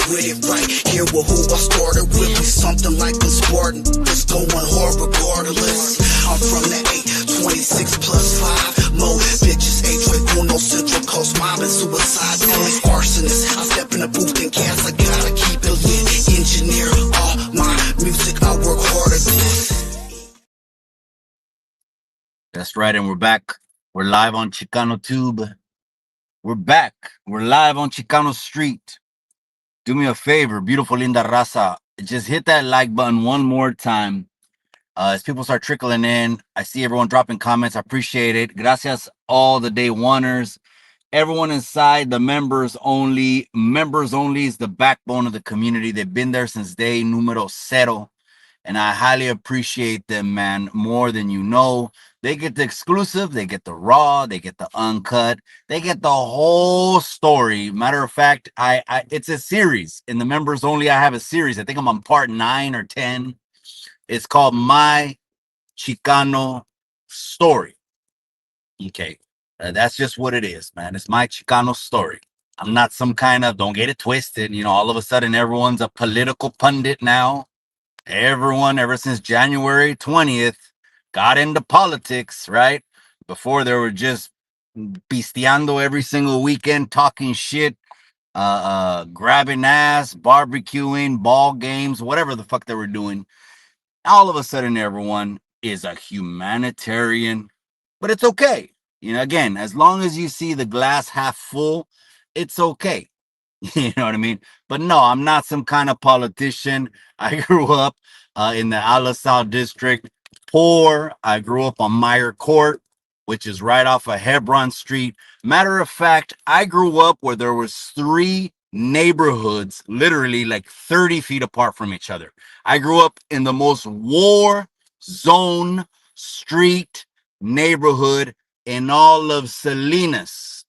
with it right. Here with who I started with, we something like a Spartan. It's going hard regardless. I'm from the 826 plus 5. Mo bitches, H-Ray, no Central Coast, mob and suicide. Only arsonist. I step in the booth and cast, I gotta keep it lit. Engineer all my music, I work hard at this. That's right, and we're back. We're live on Chicano Tube. We're back. We're live on Chicano Street. Do me a favor, beautiful linda raza. Just hit that like button one more time. As people start trickling in, I see everyone dropping comments. I appreciate it. Gracias, all the day oneers. Everyone inside, the members only. Members only is the backbone of the community. They've been there since day numero cero. And I highly appreciate them, man, more than you know. They get the exclusive, they get the raw, they get the uncut, they get the whole story. Matter of fact, it's a series. In the members only, I have a series. I think I'm on part 9 or 10. It's called My Chicano Story. Okay. That's just what it is, man. It's my Chicano story. I'm not some kind of, don't get it twisted. You know, all of a sudden, everyone's a political pundit now. Everyone, ever since January 20th, got into politics, right? Before they were just pisteando every single weekend, talking shit, grabbing ass, barbecuing, ball games, whatever the fuck they were doing. All of a sudden, everyone is a humanitarian, but it's okay. You know, again, as long as you see the glass half full, it's okay. You know what I mean? But no, I'm not some kind of politician. I grew up in the Alisal district, poor. I grew up on Meyer Court, which is right off of Hebron Street. Matter of fact, I grew up where there was 3 neighborhoods, literally like 30 feet apart from each other. I grew up in the most war zone street neighborhood in all of Salinas.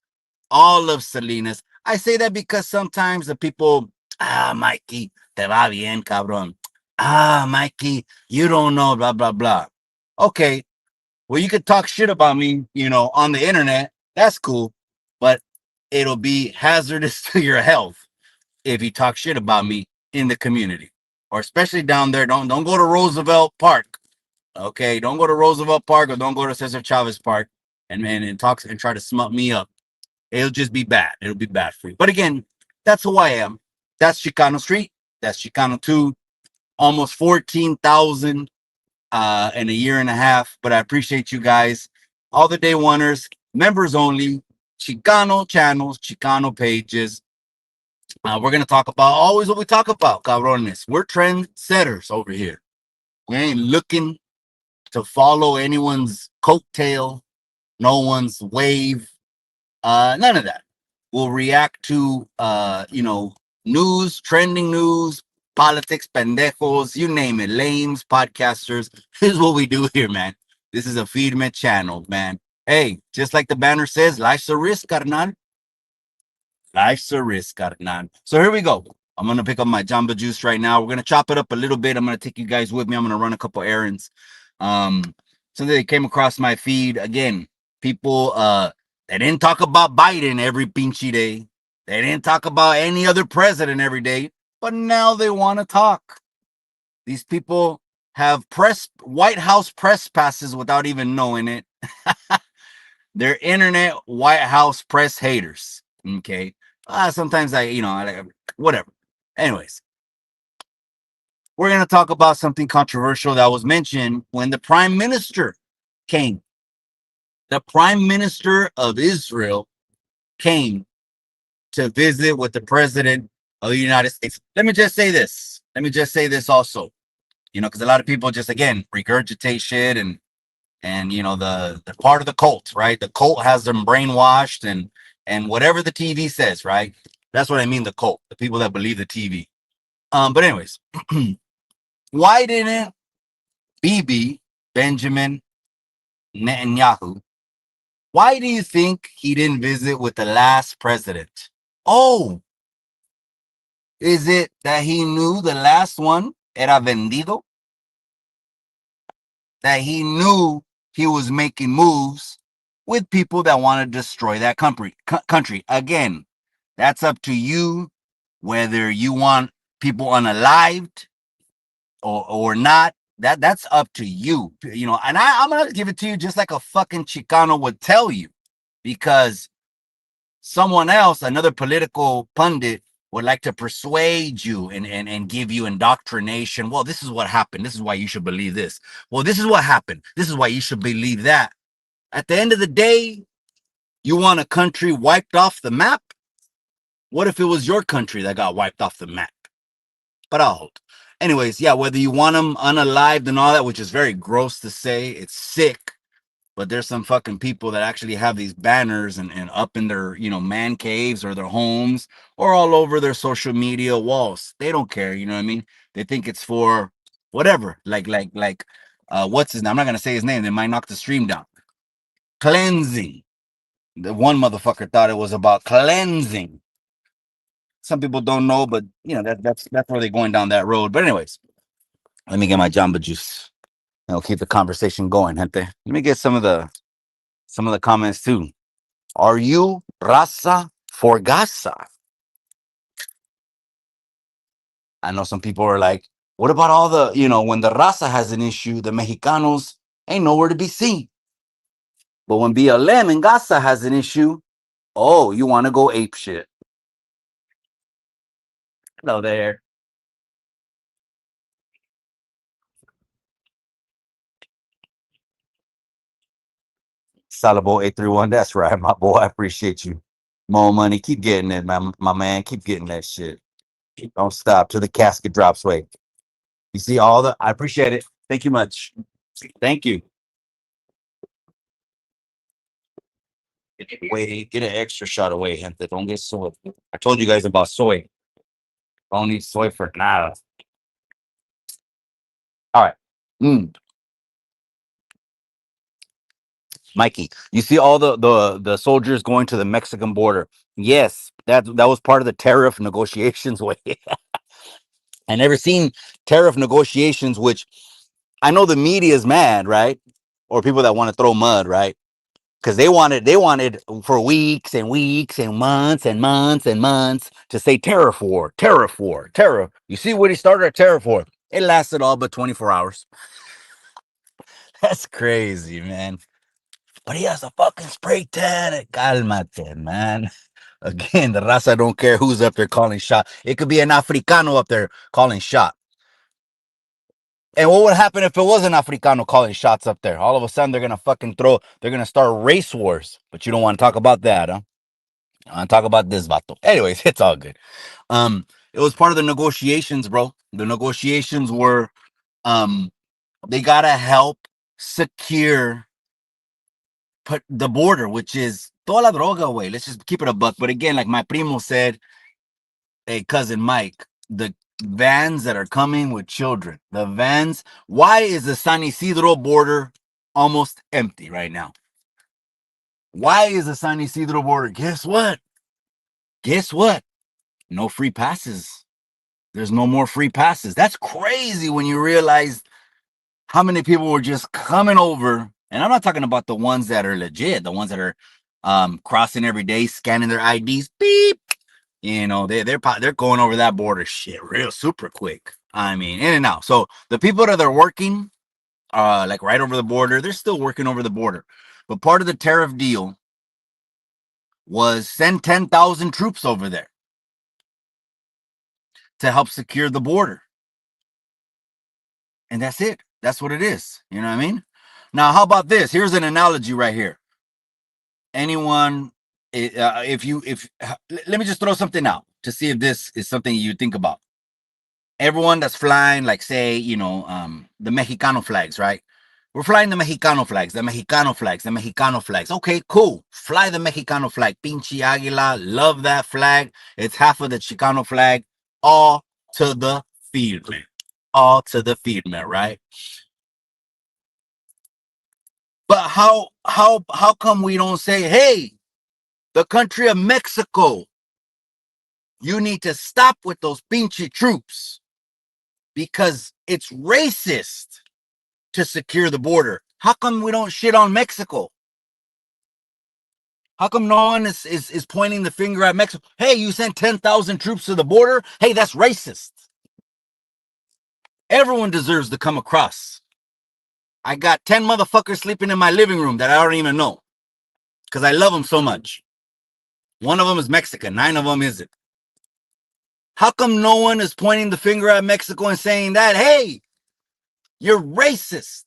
All of Salinas. I say that because sometimes the people, Mikey, te va bien, cabrón. Mikey, you don't know, blah, blah, blah. Okay, well, you could talk shit about me, you know, on the internet. That's cool, but it'll be hazardous to your health if you talk shit about me in the community, or especially down there. Don't go to Roosevelt Park. Okay, don't go to Roosevelt Park, or don't go to Cesar Chavez Park and talk and try to smut me up. It'll just be bad. It'll be bad for you. But again, that's who I am. That's Chicano Street. That's Chicano 2. Almost 14,000 in a year and a half. But I appreciate you guys. All the day oneers, members only, Chicano channels, Chicano pages. We're going to talk about always what we talk about, cabrones. We're trendsetters over here. We ain't looking to follow anyone's coattail, no one's wave. None of that. We'll react to news, trending news, politics, pendejos, you name it, lames, podcasters. This is what we do here, man. This is a Feedme channel, man. Hey, just like the banner says, life's a risk, carnal. Life's a risk, carnal. So here we go. I'm gonna pick up my Jamba Juice right now. We're gonna chop it up a little bit. I'm gonna take you guys with me. I'm gonna run a couple errands. Something that came across my feed again. People they didn't talk about Biden every pinchy day. They didn't talk about any other president every day, but now they want to talk. These people have White House press passes without even knowing it. They're internet White House press haters. Okay. Sometimes whatever. Anyways, we're going to talk about something controversial that was mentioned when the prime minister came. The prime minister of Israel came to visit with the president of the United States. Let me just say this. Also, because a lot of people just, again, regurgitate shit and the part of the cult, right? The cult has them brainwashed and whatever the TV says, right? That's what I mean, the cult, the people that believe the TV. But anyways, why didn't Bibi, Benjamin Netanyahu, why do you think he didn't visit with the last president? Oh, is it that he knew the last one era vendido? That he knew he was making moves with people that want to destroy that country. Again, that's up to you whether you want people unalived or not, that's up to you. You know, and I'm gonna give it to you just like a fucking Chicano would tell you, because someone else, another political pundit, would like to persuade you and give you indoctrination. Well, this is what happened. This is why you should believe this. Well, this is what happened. This is why you should believe that. At the end of the day, you want a country wiped off the map? What if it was your country that got wiped off the map? But I'll hold. Anyways, yeah, whether you want them unalived and all that, which is very gross to say, it's sick. But there's some fucking people that actually have these banners and up in their, you know, man caves or their homes or all over their social media walls. They don't care, you know what I mean? They think it's for whatever. What's his name? I'm not gonna say his name, they might knock the stream down. Cleansing. The one motherfucker thought it was about cleansing. Some people don't know, but you know, that's where they're going down that road. But anyways, let me get my Jamba Juice. I'll keep the conversation going, gente. Let me get some of the comments too. Are you Raza for Gaza? I know some people are like, what about all the, you know, when the Raza has an issue, the Mexicanos ain't nowhere to be seen. But when BLM in Gaza has an issue, oh, you want to go ape shit. Hello there. Salabo 831. That's right, my boy. I appreciate you. More money. Keep getting it, my man. Keep getting that shit. Don't stop till the casket drops. Wait. You see all the I appreciate it. Thank you much. Thank you. Wait, get an extra shot away, gente. Don't get soy. I told you guys about soy. Don't need soy for nada. All right. Mm, Mikey, you see all the soldiers going to the Mexican border. Yes, that was part of the tariff negotiations way. I never seen tariff negotiations, which I know the media is mad, right? Or people that want to throw mud, right? Because they wanted for weeks and weeks and months and months and months to say tariff war, tariff war, tariff. You see what he started a tariff war? It lasted all but 24 hours. That's crazy, man. But he has a fucking spray tan. Calmate, man. Again, the raza don't care who's up there calling shot. It could be an Africano up there calling shot. And what would happen if it was an Africano calling shots up there? All of a sudden, they're gonna start race wars. But you don't want to talk about that, huh? I want to talk about this, vato. Anyways, it's all good. It was part of the negotiations, bro. The negotiations were, um, they gotta help secure put the border, which is toda la droga way. Let's just keep it a buck. But again, like my primo said, hey, cousin Mike, the vans that are coming with children, the vans. Why is the San Isidro border almost empty right now? Why is the San Isidro border? Guess what? Guess what? No free passes. There's no more free passes. That's crazy when you realize how many people were just coming over. And I'm not talking about the ones that are legit, the ones that are crossing every day, scanning their IDs. Beep. You know, they're going over that border shit real super quick. I mean, in and out. So the people that are working, like right over the border, they're still working over the border. But part of the tariff deal was send 10,000 troops over there to help secure the border. And that's it. That's what it is. You know what I mean? Now, how about this? Here's an analogy right here. Anyone, if let me just throw something out to see if this is something you think about. Everyone that's flying, like say, you know, the Mexicano flags, right? We're flying the Mexicano flags, the Mexicano flags, the Mexicano flags. Okay, cool. Fly the Mexicano flag. Pinche Águila. Love that flag. It's half of the Chicano flag. All to the field, man. All to the field, man, right? But how come we don't say, hey, the country of Mexico, you need to stop with those pinche troops because it's racist to secure the border. How come we don't shit on Mexico? How come no one is pointing the finger at Mexico? Hey, you sent 10,000 troops to the border. Hey, that's racist. Everyone deserves to come across. I got 10 motherfuckers sleeping in my living room that I don't even know because I love them so much. One of them is Mexican. 9 of them isn't. How come no one is pointing the finger at Mexico and saying that, hey, you're racist?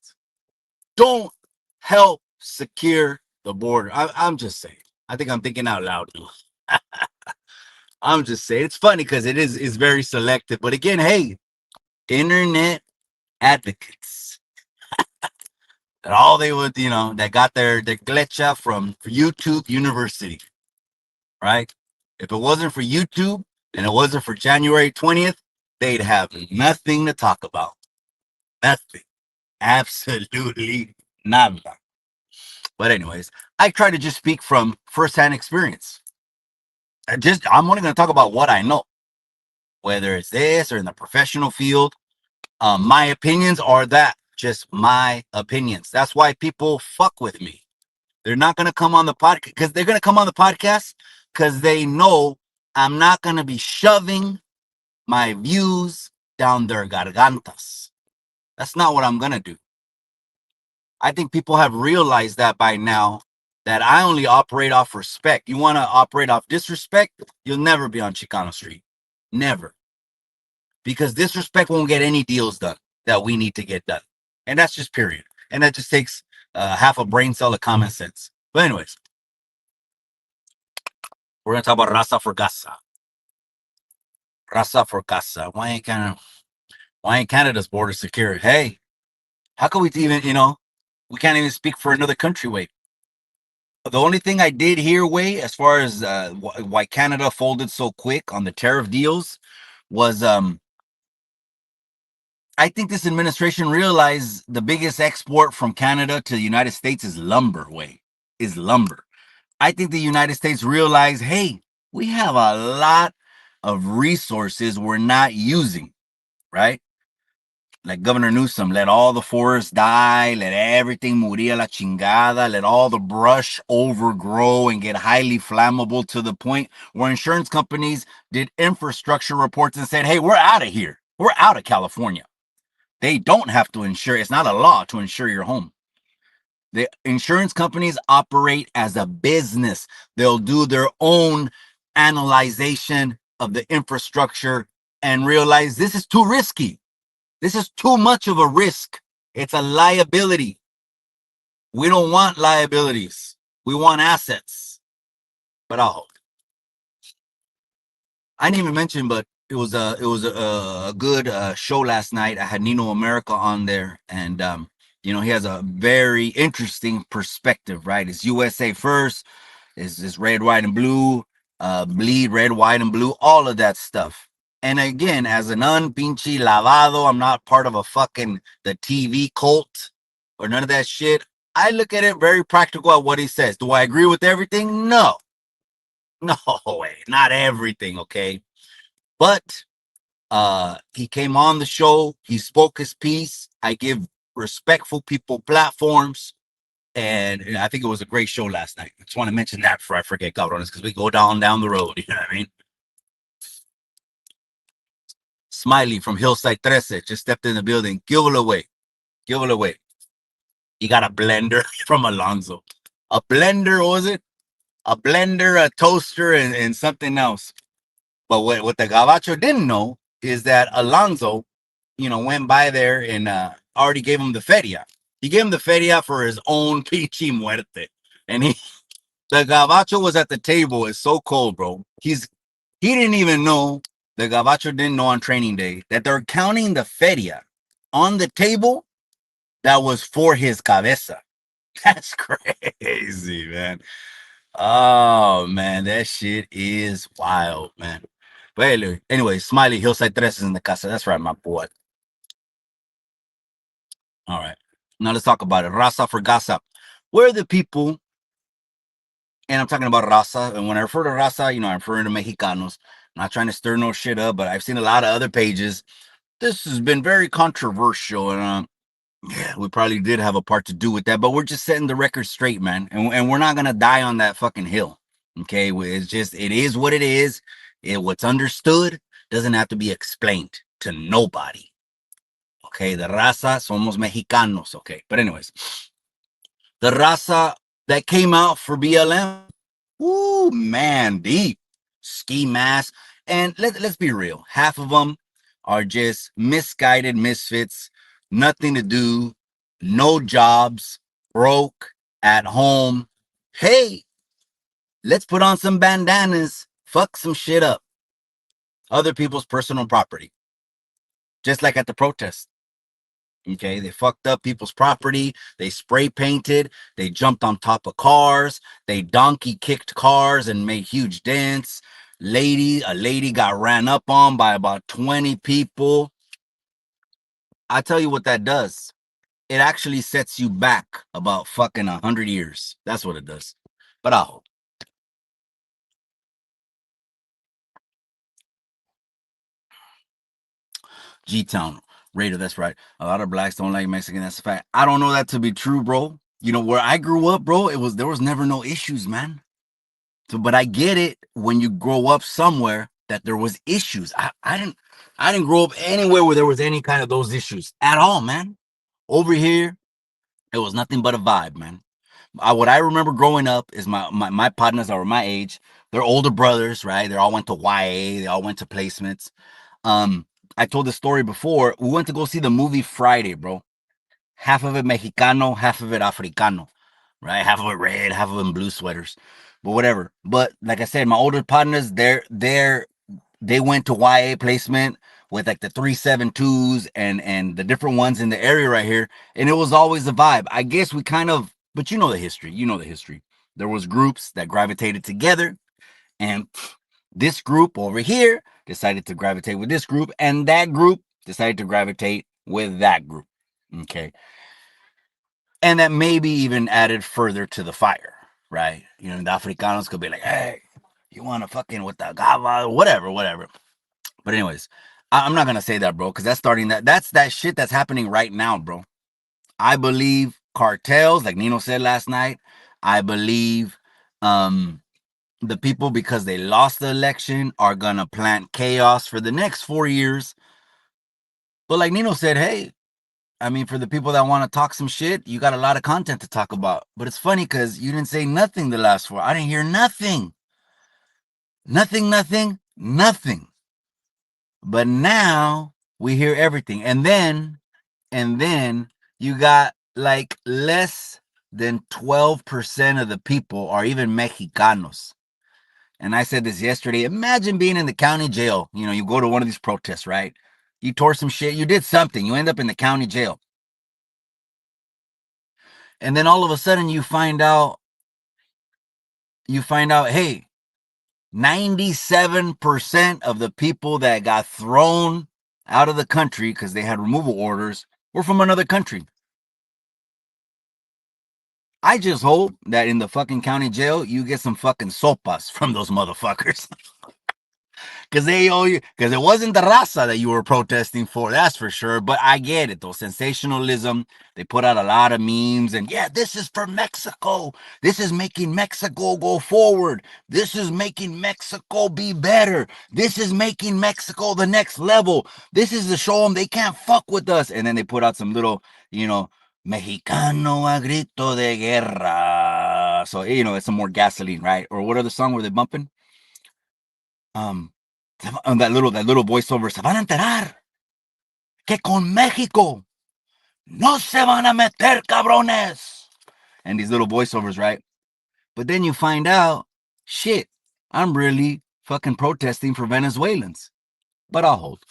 Don't help secure the border. I'm just saying. I think I'm thinking out loud. I'm just saying. It's funny because it's very selective. But again, hey, internet advocates. That all they would, that got their glecha from YouTube University, right? If it wasn't for YouTube and it wasn't for January 20th, they'd have nothing to talk about. Nothing. Absolutely nada. But anyways, I try to just speak from firsthand experience. I'm only going to talk about what I know, whether it's this or in the professional field. My opinions are that just my opinions. That's why people fuck with me. They're not going to come on the podcast because they're going to come on the podcast because they know I'm not going to be shoving my views down their gargantas. That's not what I'm going to do. I think people have realized that by now, that I only operate off respect. You want to operate off disrespect, you'll never be on Chicano Street. Never. Because disrespect won't get any deals done that we need to get done. And that's just period. And that just takes half a brain cell of common sense. But anyways, we're going to talk about Raza for Gaza. Raza for Gaza. Why ain't Canada's border secure? Hey, how can we even, we can't even speak for another country, wait. The only thing I did hear, way as far as why Canada folded so quick on the tariff deals, was I think this administration realized the biggest export from Canada to the United States is lumber. Is lumber. I think the United States realized, hey, we have a lot of resources we're not using, right? Like Governor Newsom, let all the forests die, let everything morir la chingada, let all the brush overgrow and get highly flammable to the point where insurance companies did infrastructure reports and said, hey, we're out of here. We're out of California. They don't have to insure. It's not a law to insure your home. The insurance companies operate as a business. They'll do their own analyzation of the infrastructure and realize this is too risky. This is too much of a risk. It's a liability. We don't want liabilities. We want assets. But I didn't even mention, but it was a good show last night. I had Nino America on there, and he has a very interesting perspective. Right, it's USA first. It's red, white, and blue. Bleed red, white, and blue. All of that stuff. And again, as an unpinche lavado, I'm not part of the TV cult or none of that shit. I look at it very practical at what he says. Do I agree with everything? No. No way. Not everything, okay? But he came on the show. He spoke his piece. I give respectful people platforms. And I think it was a great show last night. I just want to mention that before I forget, cabrones, because we go down the road. You know what I mean? Smiley from Hillside 13 just stepped in the building. Give it away. Give it away. He got a blender from Alonzo. A blender, what was it? A blender, a toaster, and something else. But what the Gabacho didn't know is that Alonzo, went by there and already gave him the feria. He gave him the feria for his own pichi muerte. And the Gabacho was at the table. It's so cold, bro. He didn't even know, the Gabacho didn't know on training day that they're counting the feria on the table that was for his cabeza. That's crazy, man. Oh, man, that shit is wild, man. But anyway, Smiley, Hillside 13 is in the casa. That's right, my boy. All right. Now let's talk about it. Raza for Gaza. We're the people, and I'm talking about Raza. And when I refer to Raza, I'm referring to Mexicanos. I'm not trying to stir no shit up, but I've seen a lot of other pages. This has been very controversial. And Yeah, we probably did have a part to do with that, but we're just setting the record straight, man. And we're not gonna die on that fucking hill. Okay, it's just it is what it is. What's understood doesn't have to be explained to nobody. Okay, the raza somos mexicanos. Okay, but anyways, the raza that came out for BLM, ooh man, deep ski mask. And let's be real, half of them are just misguided misfits, nothing to do, no jobs, broke, at home. Hey, let's put on some bandanas, fuck some shit up, other people's personal property, just like at the protest. Okay, they fucked up people's property. They spray painted. They jumped on top of cars. They donkey kicked cars and made huge dents. A lady got ran up on by about 20 people. I tell you what that does. It actually sets you back about fucking 100 years. That's what it does. But I hope. G-Town. Raider, that's right. A lot of blacks don't like Mexican. That's a fact. I don't know that to be true, bro. You know, where I grew up, bro, there was never no issues, man. So, but I get it when you grow up somewhere that there was issues. I didn't grow up anywhere where there was any kind of those issues at all, man. Over here, it was nothing but a vibe, man. What I remember growing up is my partners that were my age. They're older brothers, right? They all went to YA. They all went to placements. Um, I told the story before. We went to go see the movie Friday, bro. Half of it Mexicano, half of it Africano, right? Half of it red, half of them blue sweaters, but whatever. But like I said, my older partners, they went to YA placement with like the 372s and the different ones in the area right here, and it was always a vibe. I guess we kind of, but you know the history. You know the history. There was groups that gravitated together, and this group over here decided to gravitate with this group, and that group decided to gravitate with that group. Okay, and that maybe even added further to the fire, right? You know, the Africanos could be like, hey, you want to fucking with the gava, whatever, whatever. But anyways, I'm not gonna say that, bro, because that's that shit that's happening right now, bro. I believe cartels, like Nino said last night. I believe um the people, because they lost the election, are gonna plant chaos for the next 4 years. But like Nino said, hey, I mean, for the people that want to talk some shit, you got a lot of content to talk about. But it's funny because you didn't say nothing the last four. I didn't hear nothing. Nothing, nothing, nothing. But now we hear everything. And then you got like less than 12% of the people or even Mexicanos. And I said this yesterday. Imagine being in the county jail. You know, you go to one of these protests, right? You tore some shit, you did something, you end up in the county jail. And then all of a sudden you find out, hey, 97% of the people that got thrown out of the country because they had removal orders were from another country. I just hope that in the fucking county jail you get some fucking sopas from those motherfuckers. Because they owe you, because it wasn't the raza that you were protesting for, that's for sure. But I get it, though. Sensationalism. They put out a lot of memes, and yeah, this is for Mexico. This is making Mexico go forward. This is making Mexico be better. This is making Mexico the next level. This is to show them they can't fuck with us. And then they put out some little, Mexicano a grito de guerra. So, it's some more gasoline, right? Or what other song were they bumping? um that little voiceover, se van a enterar que con México no se van a meter, cabrones. And these little voiceovers, right? But then you find out, shit, I'm really fucking protesting for Venezuelans. But I'll hold.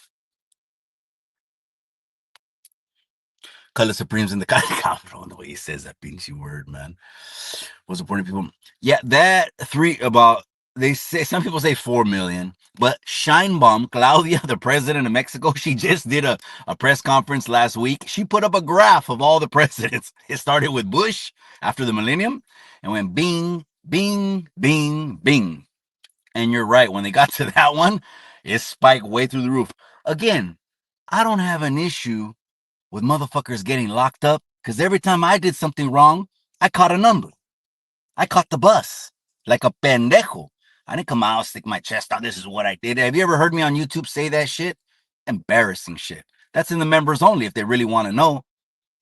Color Supremes in the capital. The way he says that pinche word, man. Was supporting people. Yeah, that they say, some people say 4 million, but Sheinbaum, Claudia, the president of Mexico, she just did a press conference last week. She put up a graph of all the presidents. It started with Bush after the millennium and went bing, bing, bing, bing. And you're right, when they got to that one, it spiked way through the roof. Again, I don't have an issue with motherfuckers getting locked up because every time I did something wrong, I caught a number. I caught the bus like a pendejo. I didn't come out, stick my chest out. This is what I did. Have you ever heard me on YouTube say that shit? Embarrassing shit. That's in the members only if they really want to know.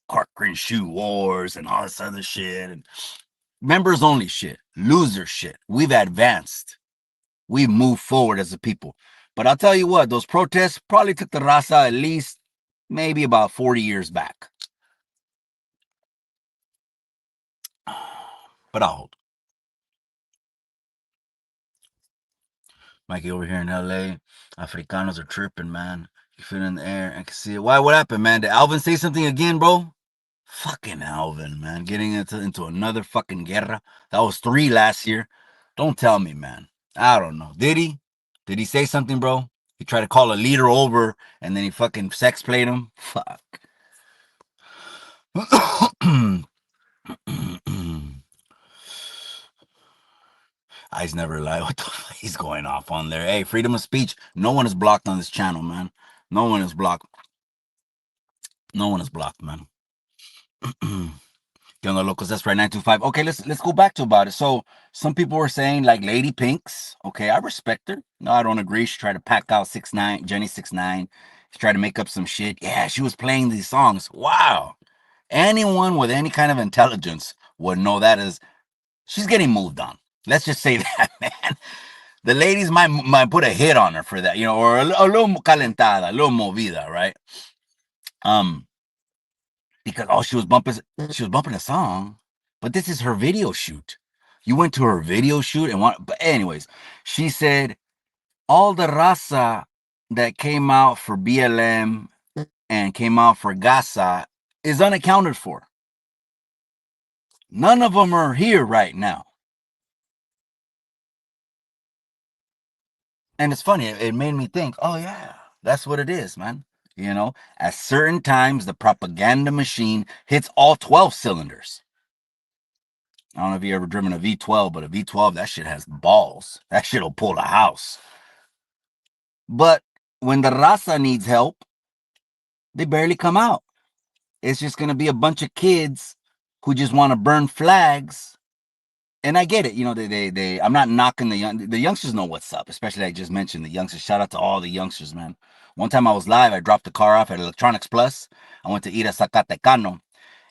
Corcoran shoe wars and all this other shit. And members only shit. Loser shit. We've advanced. We've moved forward as a people. But I'll tell you what, those protests probably took the raza at least maybe about 40 years back. But I'll hold. Mikey over here in LA, Africanos are tripping, man. You feel it in the air. I can see it. Why? What happened, man? Did Alvin say something again, bro? Fucking Alvin, man. Getting into another fucking guerra. That was 3 last year. Don't tell me, man. I don't know. Did he? Did he say something, bro? He tried to call a leader over and then he fucking sex played him? Fuck. I's never lie. What the fuck? He's going off on there. Hey, freedom of speech. No one is blocked on this channel, man. No one is blocked. No one is blocked, man. Yo, no locals, that's right, 925. Okay, let's go back to about it. So some people were saying like Lady Pinks. Okay, I respect her. No, I don't agree. She tried to pack out 6ix9ine, Jenny 6ix9ine. She tried to make up some shit. Yeah, she was playing these songs. Wow. Anyone with any kind of intelligence would know that is she's getting moved on. Let's just say that, man. The ladies might put a hit on her for that, you know, or a little calentada, a little movida, right? Because she was bumping a song, but this is her video shoot. You went to her video shoot and want, but anyways, she said all the raza that came out for BLM and came out for Gaza is unaccounted for. None of them are here right now. And it's funny, it made me think, oh yeah, that's what it is, man. You know, at certain times, the propaganda machine hits all 12 cylinders. I don't know if you ever driven a V12, but a V12, that shit has balls. That shit'll pull a house. But when the raza needs help, they barely come out. It's just gonna be a bunch of kids who just want to burn flags. And I get it, you know. I'm not knocking the youngsters know what's up, especially I just mentioned the youngsters. Shout out to all the youngsters, man. One time I was live, I dropped the car off at Electronics Plus. I went to eat a Zacatecano,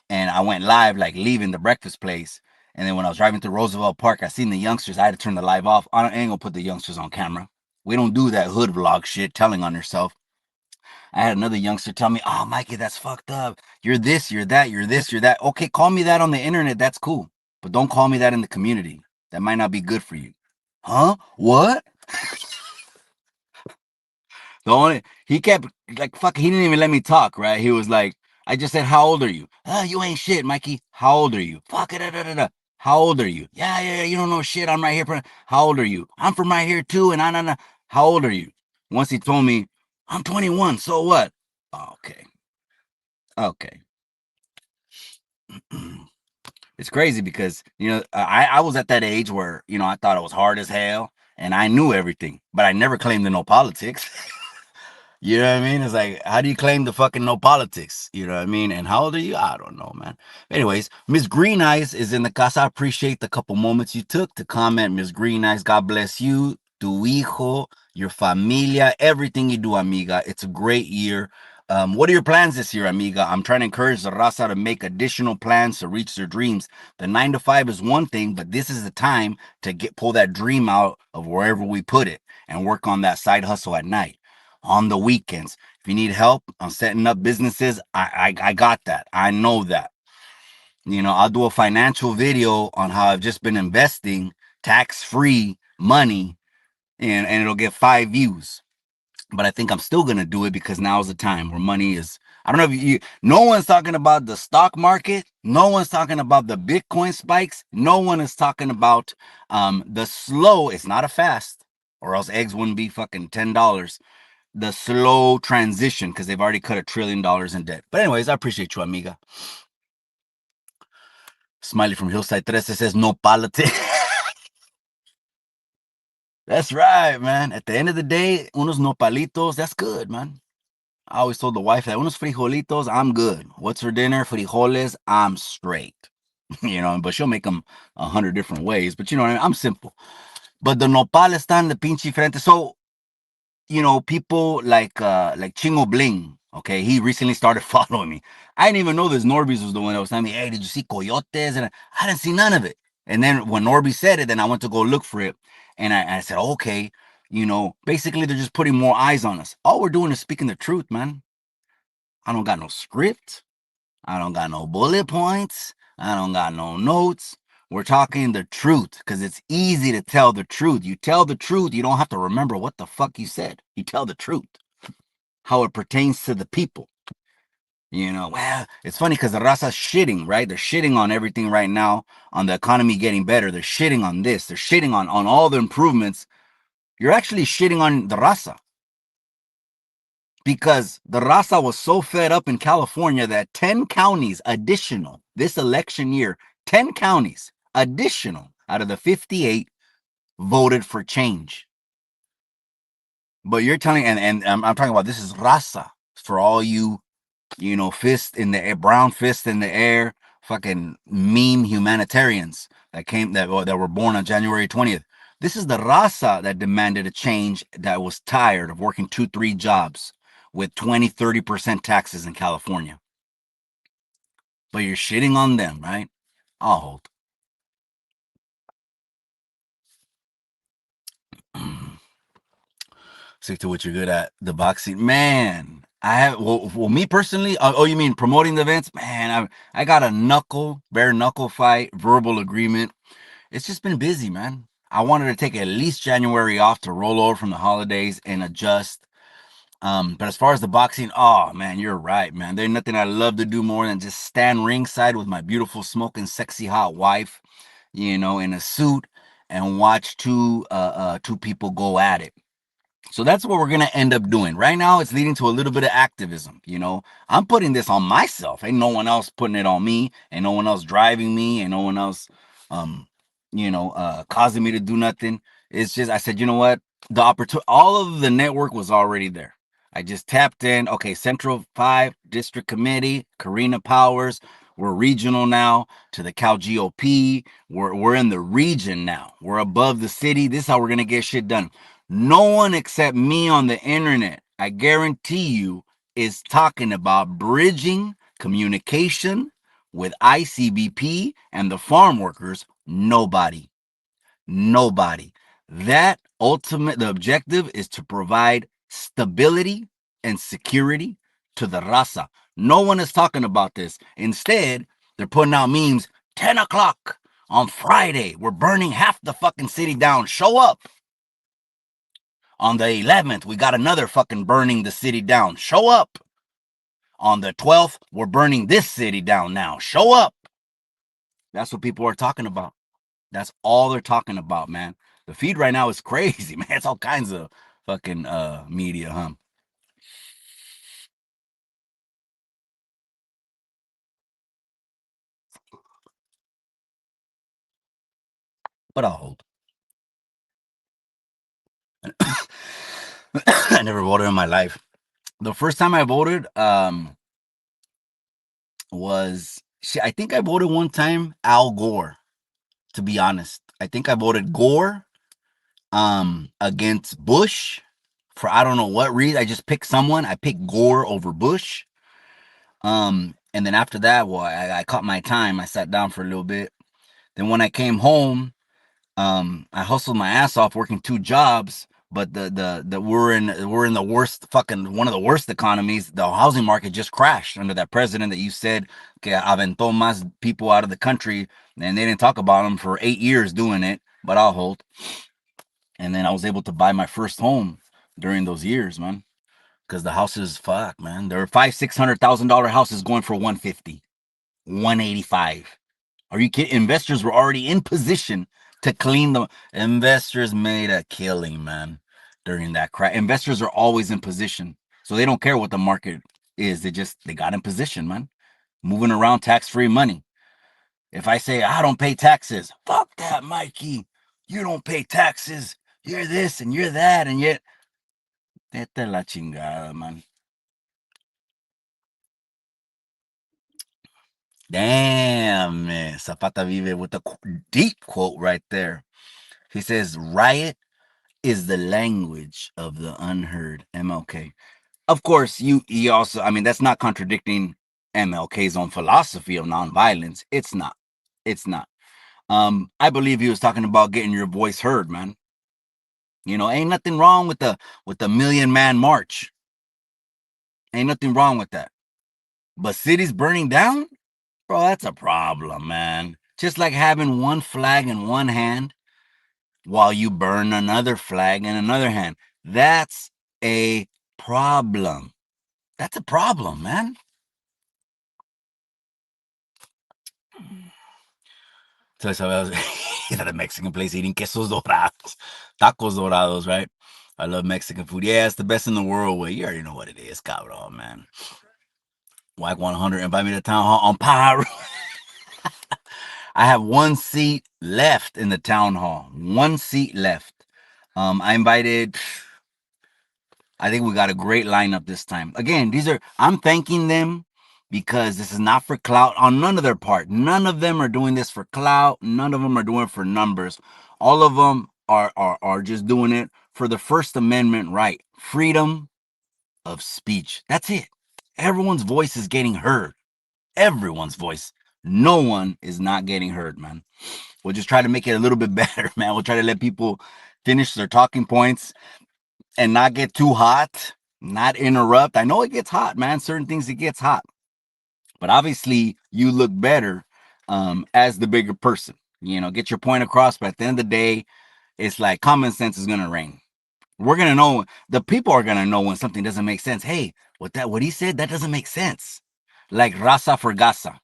and I went live, like leaving the breakfast place. And then when I was driving through Roosevelt Park, I seen the youngsters. I had to turn the live off. I ain't gonna put the youngsters on camera. We don't do that hood vlog shit, telling on yourself. I had another youngster tell me, "Oh, Mikey, that's fucked up. You're this, you're that, you're this, you're that." Okay, call me that on the internet. That's cool, but don't call me that in the community. That might not be good for you. Huh? What? The only he kept like fuck. He didn't even let me talk. Right? He was like, I just said, "How old are you?" You ain't shit, Mikey. How old are you? Fuck it. Da, da, da, da. How old are you? Yeah, yeah, yeah. You don't know shit. I'm right here. How old are you? I'm from right here too. And I. How old are you? Once he told me, I'm 21. So what? Oh, okay. Okay. It's crazy because you know I was at that age where you know I thought it was hard as hell and I knew everything, but I never claimed to know politics. You know what I mean? It's like, how do you claim to fucking know politics? You know what I mean? And how old are you? I don't know, man. Anyways, Miss Green Eyes is in the casa. I appreciate the couple moments you took to comment. Miss Green Eyes, God bless you, tu hijo, your familia, everything you do, amiga. It's a great year. What are your plans this year, amiga? I'm trying to encourage the raza to make additional plans to reach their dreams. The 9 to 5 is one thing, but this is the time to pull that dream out of wherever we put it and work on that side hustle at night on the weekends. If you need help on setting up businesses, I got that. I know that. You know, I'll do a financial video on how I've just been investing tax-free money and it'll get 5 views. But I think I'm still gonna do it because now's the time where money is. I don't know if no one's talking about the stock market. No one's talking about the Bitcoin spikes. No one is talking about the slow. It's not a fast, or else eggs wouldn't be fucking $10, the slow transition because they've already cut $1 trillion in debt. But anyways, I appreciate you, amiga. Smiley from Hillside 13 says no politics. That's right, man. At the end of the day, unos nopalitos, that's good, man. I always told the wife that unos frijolitos, I'm good. What's for dinner? Frijoles, I'm straight. But she'll make them 100 different ways. But you know what I mean? I'm simple. But the nopal están the pinche frente. So, people like Chingo Bling. Okay, he recently started following me. I didn't even know this Norby's was the one that was telling me, "Hey, did you see coyotes?" And I didn't see none of it. And then when Norby said it, then I went to go look for it, and I said, "Okay, basically they're just putting more eyes on us. All we're doing is speaking the truth, man. I don't got no script. I don't got no bullet points. I don't got no notes. We're talking the truth because it's easy to tell the truth. You tell the truth, you don't have to remember what the fuck you said. You tell the truth, how it pertains to the people. Well, it's funny because the raza's shitting, right? They're shitting on everything right now, on the economy getting better. They're shitting on this. They're shitting on all the improvements. You're actually shitting on the raza because the raza was so fed up in California that 10 counties additional this election year, 10 counties additional out of the 58 voted for change. But you're telling, and I'm talking about, this is raza for all you, fist in the air, brown fist in the air, fucking meme humanitarians that were born on January 20th. This is the raza that demanded a change, that was tired of working 2-3 jobs with 20-30% taxes in California. But you're shitting on them, right? I'll hold. Stick to what you're good at. The boxing, man. I have well me personally. Oh, you mean promoting the events, man? I got a bare knuckle fight, verbal agreement. It's just been busy, man. I wanted to take at least January off to roll over from the holidays and adjust. But as far as the boxing, oh man, you're right, man. There's nothing I love to do more than just stand ringside with my beautiful, smoking, sexy, hot wife, in a suit, and watch two people go at it. So that's what we're going to end up doing. Right now, it's leading to a little bit of activism. I'm putting this on myself. Ain't no one else putting it on me. Ain't no one else driving me. Ain't no one else, causing me to do nothing. It's just, I said, you know what? The opportunity, all of the network was already there. I just tapped in. Okay, Central 5 District Committee, Karina Powers. We're regional now to the Cal GOP. We're in the region now. We're above the city. This is how we're going to get shit done. No one except me on the internet, I guarantee you, is talking about bridging communication with ICBP and the farm workers. Nobody. Nobody. The objective is to provide stability and security to the raza. No one is talking about this. Instead, they're putting out memes. 10 o'clock on Friday, we're burning half the fucking city down. Show up. On the 11th, we got another fucking burning the city down. Show up. On the 12th, we're burning this city down now. Show up. That's what people are talking about. That's all they're talking about, man. The feed right now is crazy, man. It's all kinds of fucking media, huh? But I'll hold. I never voted in my life. The first time I voted was I think I voted one time Al Gore, to be honest. I think I voted Gore against Bush for I don't know what reason. I just picked someone. I picked Gore over Bush. And then after that, well, I caught my time. I sat down for a little bit. Then when I came home, I hustled my ass off working 2 jobs. But the we're in the worst fucking one of the worst economies. The housing market just crashed under that president that you said que aventó más people out of the country, and they didn't talk about him for 8 years doing it. But I'll hold. And then I was able to buy my first home during those years, man. Because the houses, fuck, man, there are $500,000-$600,000 houses going for 150, 185. Are you kidding? Investors were already in position to clean the. Investors made a killing, man, during that crash. Investors are always in position, so they don't care what the market is. They got in position, man, moving around tax-free money. If I say I don't pay taxes, fuck that, Mikey. You don't pay taxes. You're this and you're that, and yet, vete la chingada, man. Damn, man. Zapata Vive with a deep quote right there. He says, riot is the language of the unheard. MLK. Of course, he also, I mean, that's not contradicting MLK's own philosophy of nonviolence. It's not. It's not. I believe he was talking about getting your voice heard, man. You know, ain't nothing wrong with the Million Man March. Ain't nothing wrong with that. But cities burning down, bro, that's a problem, man. Just like having one flag in one hand while you burn another flag in another hand. That's a problem. That's a problem, man. So I was at a Mexican place eating quesos dorados, tacos dorados, right? I love Mexican food. Yeah, it's the best in the world. Well, you already know what it is, cabrón, man. White 100 invite me to town hall on Pyro. I have one seat left in the town hall. One seat left. I invited. I think we got a great lineup this time. Again, I'm thanking them because this is not for clout on none of their part. None of them are doing this for clout. None of them are doing it for numbers. All of them are just doing it for the First Amendment right, freedom of speech. That's it. Everyone's voice is getting heard. Everyone's voice. No one is not getting heard, man. We'll just try to make it a little bit better, man. We'll try to let people finish their talking points and not get too hot, not interrupt. I know it gets hot, man. Certain things it gets hot, but obviously you look better as the bigger person. You know, get your point across. But at the end of the day, it's like common sense is gonna reign. We're gonna know. The people are gonna know when something doesn't make sense. Hey, what he said that doesn't make sense. Like Raza for Gaza.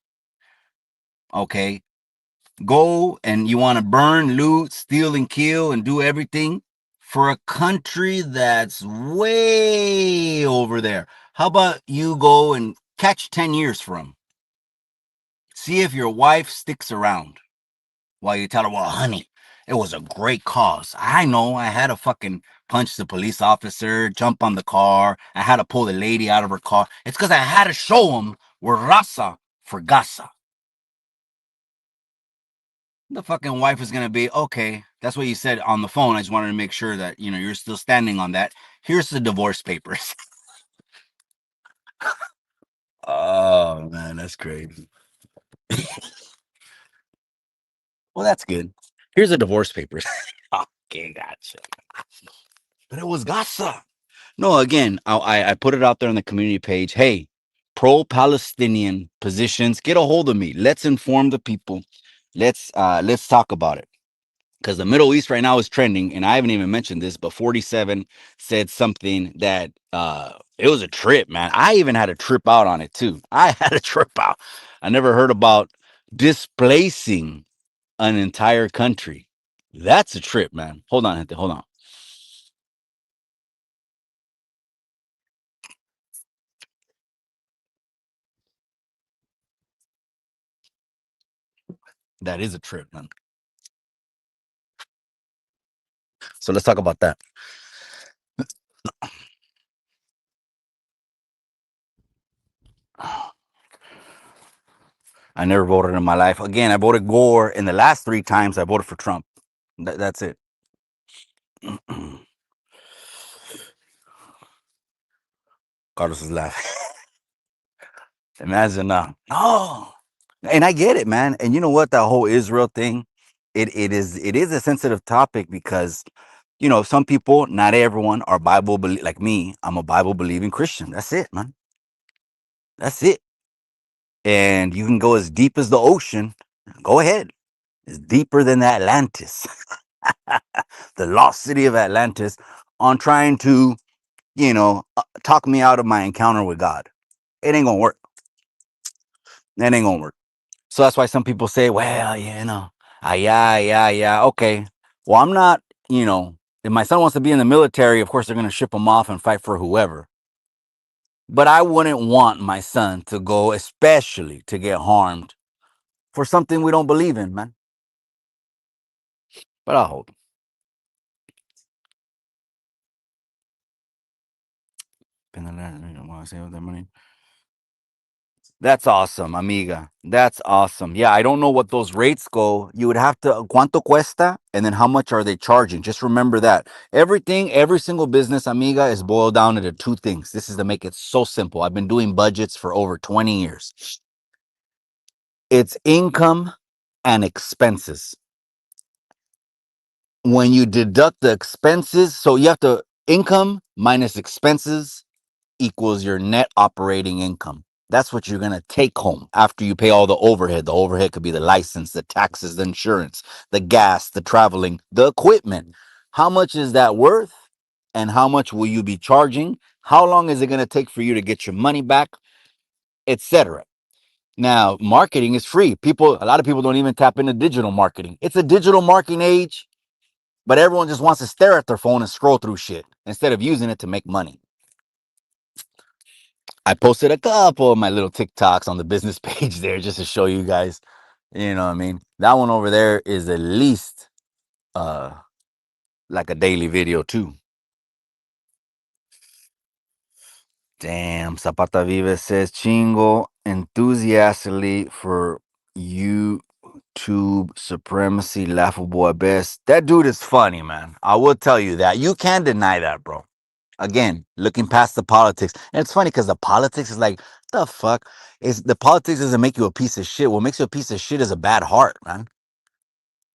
Okay, go and you want to burn, loot, steal, and kill and do everything for a country that's way over there. How about you go and catch 10 years from? See if your wife sticks around while you tell her, well, honey, it was a great cause. I know I had to fucking punch the police officer, jump on the car. I had to pull the lady out of her car. It's because I had to show them we're Raza for Gaza. The fucking wife is gonna be okay. That's what you said on the phone. I just wanted to make sure that you're still standing on that. Here's the divorce papers. Oh man, that's crazy. Well, that's good. Here's the divorce papers. Okay, gotcha. But it was Gaza. No, again, I put it out there on the community page. Hey, pro-Palestinian positions, get a hold of me. Let's inform the people. Let's talk about it. Because the Middle East right now is trending, and I haven't even mentioned this, but 47 said something that it was a trip, man. I even had a trip out on it too. I had a trip out. I never heard about displacing an entire country. That's a trip, man. Hold on, gente, hold on. That is a trip, man. So let's talk about that. I never voted in my life. Again, I voted Gore. In the last three times, I voted for Trump. That's it. Carlos is laughing. Imagine no. And I get it, man. And you know what? That whole Israel thing, it is a sensitive topic because some people, not everyone, are like me. I'm a Bible believing Christian. That's it, man. That's it. And you can go as deep as the ocean. Go ahead. It's deeper than the Atlantis, the lost city of Atlantis, on trying to, talk me out of my encounter with God. It ain't gonna work. It ain't gonna work. So that's why some people say, well, yeah, yeah, yeah. Okay. Well, I'm not, if my son wants to be in the military, of course they're going to ship him off and fight for whoever. But I wouldn't want my son to go, especially to get harmed for something we don't believe in, man. But I'll hold. Want to say with that money? That's awesome, amiga. That's awesome. Yeah, I don't know what those rates go. You would have to cuánto cuesta and then how much are they charging? Just remember that. Everything, every single business, amiga, is boiled down into two things. This is to make it so simple. I've been doing budgets for over 20 years. It's income and expenses. When you deduct the expenses, so you have to income minus expenses equals your net operating income. That's what you're going to take home after you pay all the overhead. The overhead could be the license, the taxes, the insurance, the gas, the traveling, the equipment. How much is that worth? And how much will you be charging? How long is it going to take for you to get your money back, etc.? Now, marketing is free. A lot of people don't even tap into digital marketing. It's a digital marketing age, but everyone just wants to stare at their phone and scroll through shit instead of using it to make money. I posted a couple of my little TikToks on the business page there just to show you guys. You know what I mean? That one over there is at least uh like a daily video too. Damn, Zapata Vive says chingo enthusiastically for YouTube supremacy, laughable at best. That dude is funny, man. I will tell you that. You can't deny that, bro. Again, looking past the politics. And it's funny because the politics is like, the fuck? Is the politics doesn't make you a piece of shit. What makes you a piece of shit is a bad heart, man.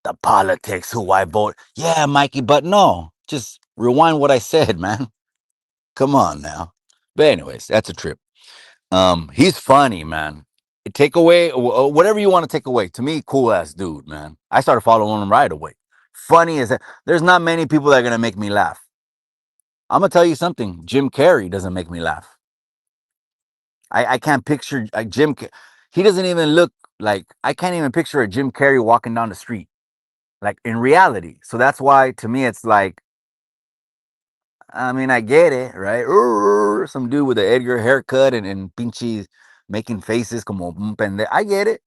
The politics, who I vote. Yeah, Mikey, but no. Just rewind what I said, man. Come on now. But anyways, that's a trip. He's funny, man. Take away whatever you want to take away. To me, cool ass dude, man. I started following him right away. Funny as that. There's not many people that are gonna make me laugh. I'm gonna tell you something. Jim Carrey doesn't make me laugh. I can't picture like he doesn't even look like I can't even picture a Jim Carrey walking down the street like in reality. So that's why to me it's like I mean I get it, right? Some dude with an Edgar haircut and pinchy making faces como un pendejo. I get it.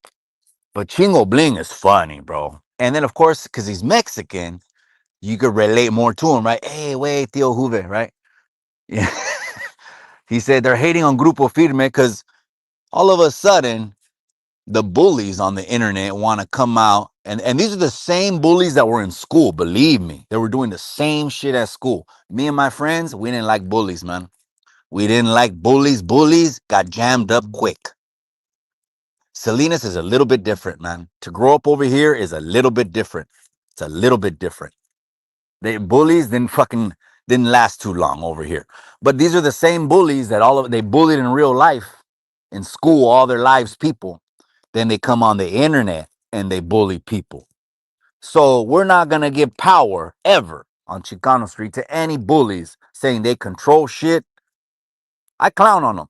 But Chingo Bling is funny, bro. And then of course, because he's Mexican, you could relate more to him, right? Hey, wait, Tío Juve, right? Yeah. He said they're hating on Grupo Firme because all of a sudden the bullies on the internet want to come out and these are the same bullies that were in school, believe me. They were doing the same shit at school. Me and my friends, we didn't like bullies, man. We didn't like bullies got jammed up quick. Salinas is a little bit different, man. To grow up over here is a little bit different. It's a little bit different. They bullies didn't last too long over here. But these are the same bullies that they bullied in real life in school all their lives people. Then they come on the internet and they bully people. So we're not going to give power ever on Chicano Street to any bullies saying they control shit. I clown on them.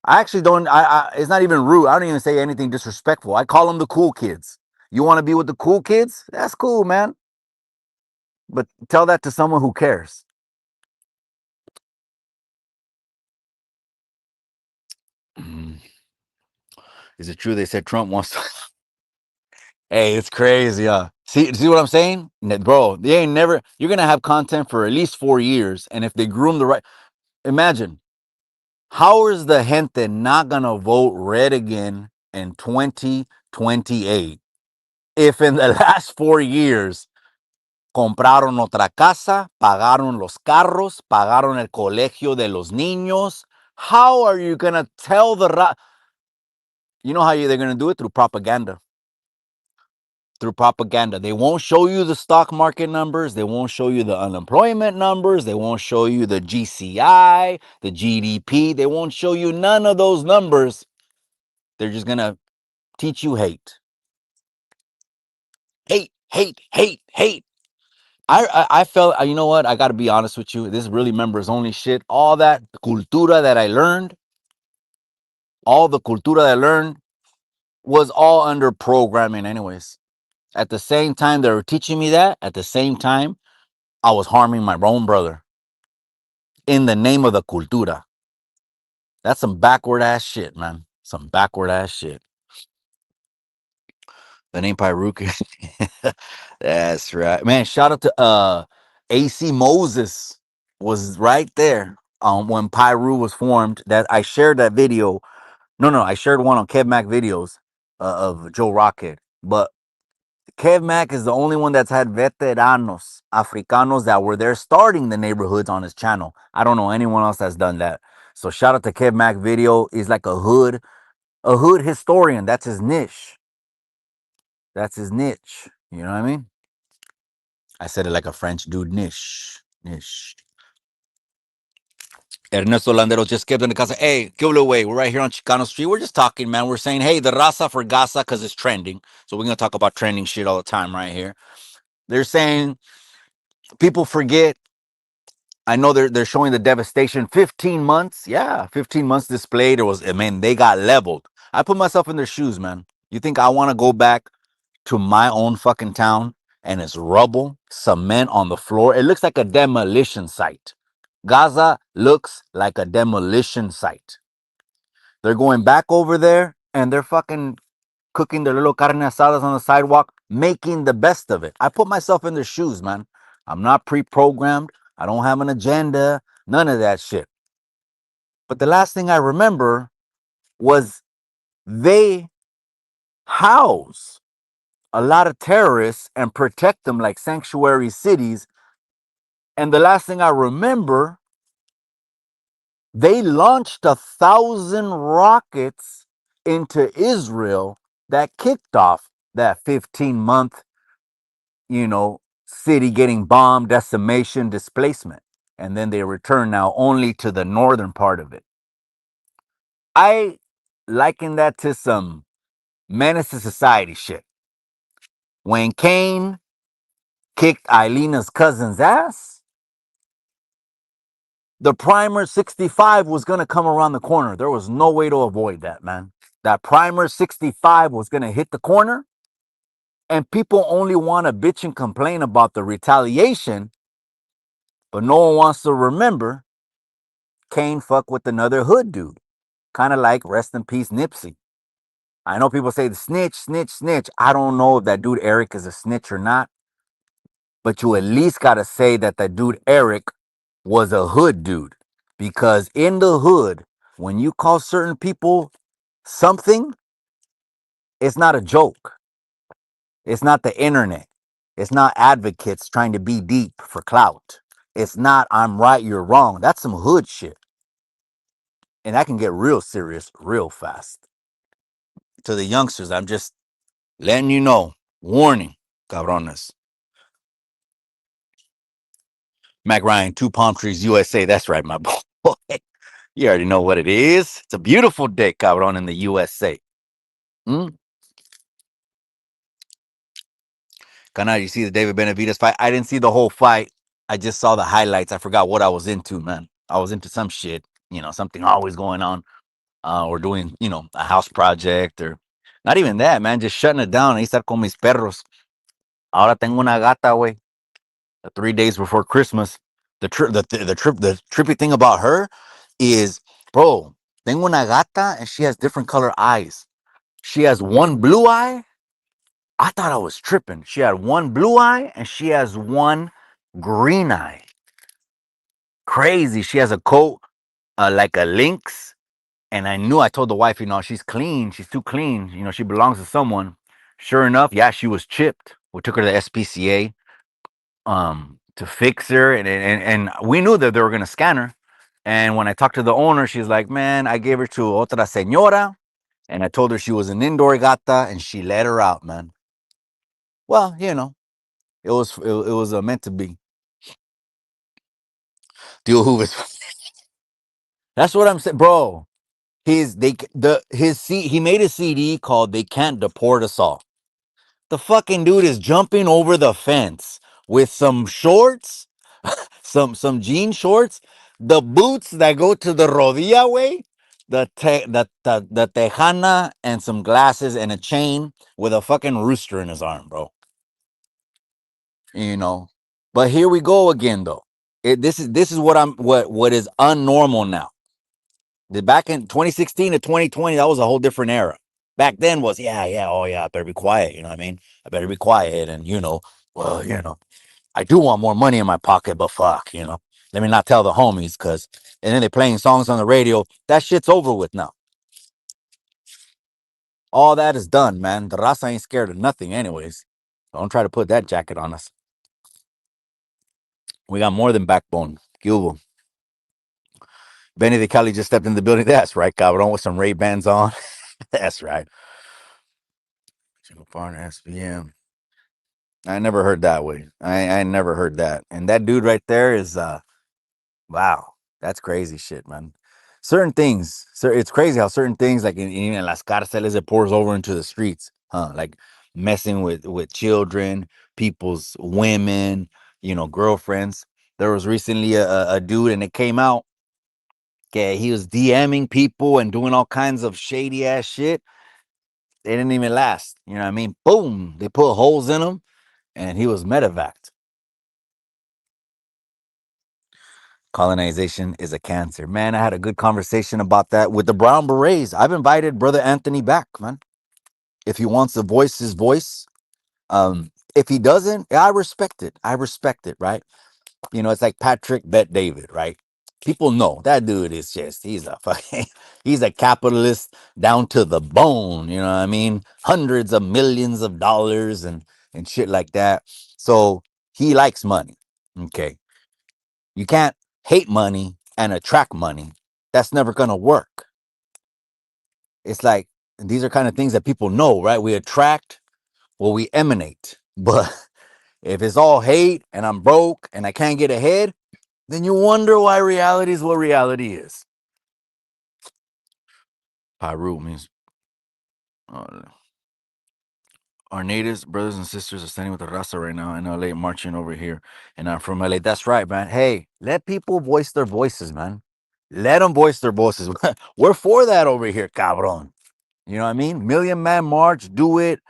I actually don't, it's not even rude. I don't even say anything disrespectful. I call them the cool kids. You want to be with the cool kids? That's cool, man. But tell that to someone who cares. Is it true they said Trump wants to? Hey, it's crazy. See what I'm saying? Bro, they ain't never, you're going to have content for at least 4 years. And if they groom the right, imagine, how is the gente not going to vote red again in 2028 if in the last 4 years compraron otra casa, pagaron los carros, pagaron el colegio de los niños? How are you going to tell you know how they're going to do it? Through propaganda. Through propaganda. They won't show you the stock market numbers. They won't show you the unemployment numbers. They won't show you the GCI, the GDP. They won't show you none of those numbers. They're just going to teach you hate. Hate, hate, hate, hate. I felt, you know what? I got to be honest with you. This is really members only shit. All that cultura that I learned, all the cultura that I learned was all under programming anyways. At the same time they were teaching me that, at the same time, I was harming my own brother in the name of the cultura. That's some backward ass shit, man. Some backward ass shit. The name Pyruka. That's right. Man, shout out to AC Moses was right there when Pyru was formed. That I shared that video No, no, I shared one on Kev Mac videos of Joe Rocket, but Kev Mac is the only one that's had veteranos, Africanos that were there starting the neighborhoods on his channel. I don't know anyone else that's done that. So shout out to Kev Mac video. He's like a hood historian. That's his niche. That's his niche. You know what I mean? I said it like a French dude. Niche. Niche. Ernesto Landero just kept in the casa. Hey, give it away. We're right here on Chicano Street. We're just talking, man. We're saying, hey, the Raza for Gaza because it's trending. So we're going to talk about trending shit all the time right here. They're saying people forget. I know they're showing the devastation. 15 months. Yeah, 15 months displayed. They got leveled. I put myself in their shoes, man. You think I want to go back to my own fucking town and it's rubble, cement on the floor? It looks like a demolition site. Gaza looks like a demolition site. They're going back over there and they're fucking cooking their little carne asadas on the sidewalk, making the best of it. I put myself in their shoes, man. I'm not pre-programmed. I don't have an agenda, none of that shit. But the last thing I remember was they house a lot of terrorists and protect them like sanctuary cities. And the last thing I remember, they launched 1,000 rockets into Israel that kicked off that 15-month, city getting bombed, decimation, displacement. And then they return now only to the northern part of it. I liken that to some menace to society shit. When Cain kicked Eilena's cousin's ass, the primer 65 was going to come around the corner. There was no way to avoid that, man. That primer 65 was going to hit the corner, and people only want to bitch and complain about the retaliation, but no one wants to remember Kane fucked with another hood dude. Kind of like rest in peace Nipsey. I know people say the snitch, snitch, snitch. I don't know if that dude Eric is a snitch or not, but you at least got to say that dude Eric was a hood dude. Because in the hood, when you call certain people something, it's not a joke. It's not the internet. It's not advocates trying to be deep for clout. It's not I'm right, you're wrong. That's some hood shit. And that can get real serious real fast. To the youngsters, I'm just letting you know. Warning, cabrones. Mac Ryan, Two Palm Trees, USA. That's right, my boy. You already know what it is. It's a beautiful day, cabron, in the USA. Hmm? Canal, you see the David Benavidez fight? I didn't see the whole fight. I just saw the highlights. I forgot what I was into, man. I was into some shit, something always going on. Or doing, a house project or not even that, man. Just shutting it down. Ahí estar con mis perros. Ahora tengo una gata, güey. 3 days before Christmas. The trippy thing about her is, bro, tengo una gata and she has different color eyes. She has one blue eye. I thought I was tripping. She had one blue eye and she has one green eye. Crazy. She has a coat like a lynx. And I told the wife, she's clean. She's too clean. She belongs to someone. Sure enough, yeah, she was chipped. We took her to the SPCA to fix her. And we knew that they were going to scan her. And when I talked to the owner, she's like, man, I gave her to otra señora. And I told her she was an indoor gata and she let her out, man. Well, it was meant to be. Deal Hoover's. That's what I'm saying, bro. He made a CD called "They Can't Deport Us All." The fucking dude is jumping over the fence with some shorts, some jean shorts, the boots that go to the rodilla way, the tejana, and some glasses and a chain with a fucking rooster in his arm, bro. But here we go again, though. This is what is unnormal now. Back in 2016 to 2020, that was a whole different era. Back then was, yeah, oh yeah, I better be quiet, you know what I mean? I better be quiet and, well, I do want more money in my pocket, but fuck, let me not tell the homies and then they're playing songs on the radio. That shit's over with now. All that is done, man. The raza ain't scared of nothing, anyways. Don't try to put that jacket on us. We got more than backbone. Cubo. Benny the Cali just stepped in the building. That's right, cabrón, with some Ray Bans on. That's right. Single partner SPM. I never heard that way. I never heard that. And that dude right there is wow, that's crazy shit, man. Certain things, it's crazy how certain things, like in las cárceles, it pours over into the streets, huh? Like messing with children, people's women, girlfriends. There was recently a dude, and it came out. Okay, he was DMing people and doing all kinds of shady ass shit. They didn't even last. You know what I mean? Boom, they put holes in him, and he was medevaced. Colonization is a cancer. Man, I had a good conversation about that with the Brown Berets. I've invited Brother Anthony back, man. If he wants to voice his voice, if he doesn't, I respect it. I respect it, right? It's like Patrick Bet David, right? People know that dude is just, he's a fucking, he's a capitalist down to the bone, you know what I mean? Hundreds of millions of dollars and shit like that. So he likes money. Okay. You can't hate money and attract money. That's never going to work. It's like, these are kind of things that people know, right? We attract what we emanate. But if it's all hate and I'm broke and I can't get ahead, then you wonder why reality is what reality is. Paru means uh, our natives, brothers and sisters, are standing with the Raza right now in LA, marching over here. And I'm from LA. That's right, man. Hey, let people voice their voices, man. Let them voice their voices. We're for that over here, cabron. You know what I mean? Million Man March, do it.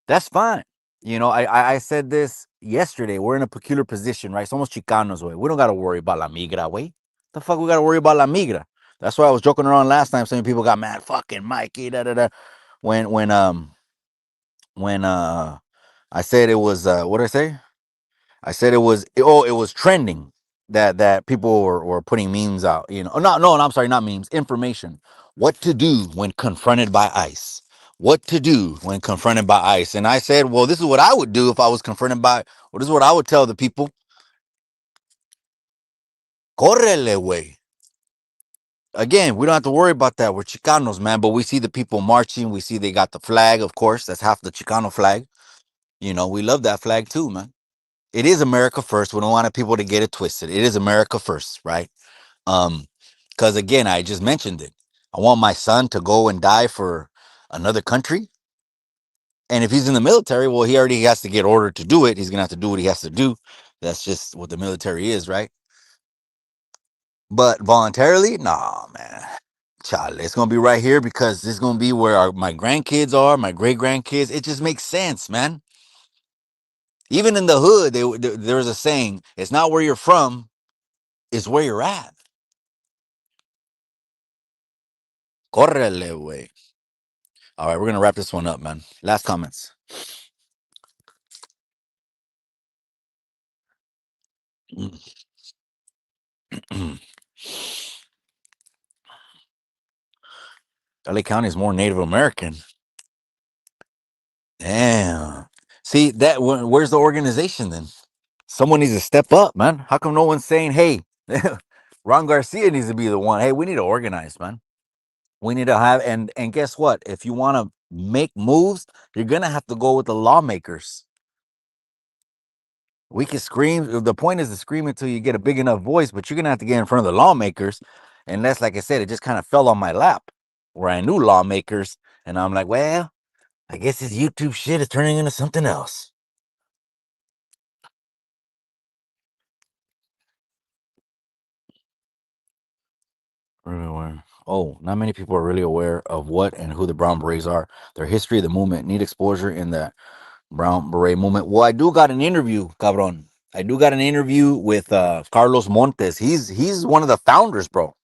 That's fine. I said this yesterday. We're in a peculiar position, right? Somos Chicanos, way. We don't got to worry about la migra, way. The fuck we got to worry about la migra? That's why I was joking around last time saying people got mad. Fucking Mikey, da da da. When I said it was what did I say? I said it was trending that people were putting memes out. No, I'm sorry, not memes, information. What to do when confronted by ICE? What to do when confronted by ICE? And I said, well, this is what I would do if I was confronted by. Well, this is what I would tell the people: Correle, way. Again, we don't have to worry about that. We're Chicanos, man. But we see the people marching. We see they got the flag. Of course, that's half the Chicano flag. We love that flag too, man. It is America first. We don't want people to get it twisted. It is America first, right? Um, because again, I just mentioned it. I want my son to go and die for another country. And if he's in the military, well, he already has to get ordered to do it. He's gonna have to do what he has to do. That's just what the military is, right? But voluntarily, nah, man. Child, it's gonna be right here because this is gonna be where my grandkids are, my great grandkids. It just makes sense, man. Even in the hood, there's a saying: "It's not where you're from, it's where you're at." Correle, way. All right, we're gonna wrap this one up, man. Last comments. LA County is more Native American. Damn. See that? Where's the organization then? Someone needs to step up, man. How come no one's saying, "Hey, Ron Garcia needs to be the one"? Hey, we need to organize, man. We need to have and guess what? If you want to make moves, you're gonna have to go with the lawmakers. We can scream. The point is to scream until you get a big enough voice, but you're gonna have to get in front of the lawmakers. Unless, like I said, it just kind of fell on my lap where I knew lawmakers, and I'm like, well, I guess this YouTube shit is turning into something else. Really aware. Oh, not many people are really aware of what and who the Brown Berets are. Their history, the movement, need exposure in the Brown Beret movement. Well, I do got an interview, cabron. I do got an interview with Carlos Montes. He's one of the founders, bro.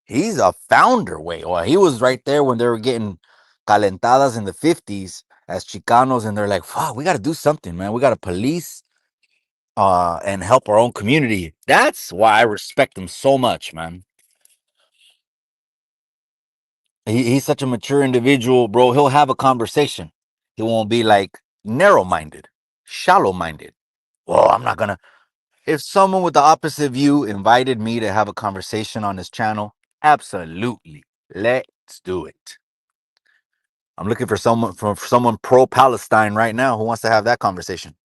He's a founder. Wait, well, he was right there when they were getting calentadas in the 50s as Chicanos, and they're like, fuck, we got to do something, man. We got to police and help our own community. That's why I respect them so much, man. He's such a mature individual, bro. He'll have a conversation. He won't be like narrow minded, shallow minded. Well, I'm not gonna. If someone with the opposite view invited me to have a conversation on his channel, absolutely, let's do it. I'm looking for someone pro Palestine right now who wants to have that conversation.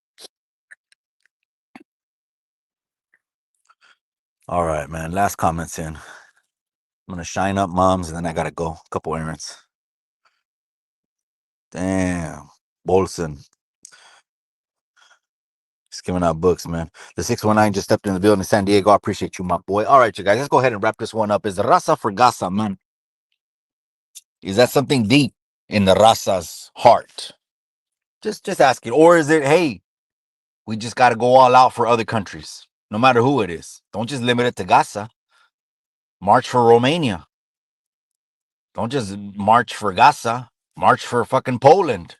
All right, man. Last comments in. I'm gonna shine up moms and then I gotta go. A couple errands. Damn. Bolson. Just giving out books, man. The 619 just stepped in the building. San Diego. I appreciate you, my boy. All right, you guys. Let's go ahead and wrap this one up. Is the Raza for Gaza, man? Is that something deep in the Raza's heart? Just ask it. Or is it, hey, we just gotta go all out for other countries, no matter who it is. Don't just limit it to Gaza. March for Romania. Don't just march for Gaza. March for fucking Poland.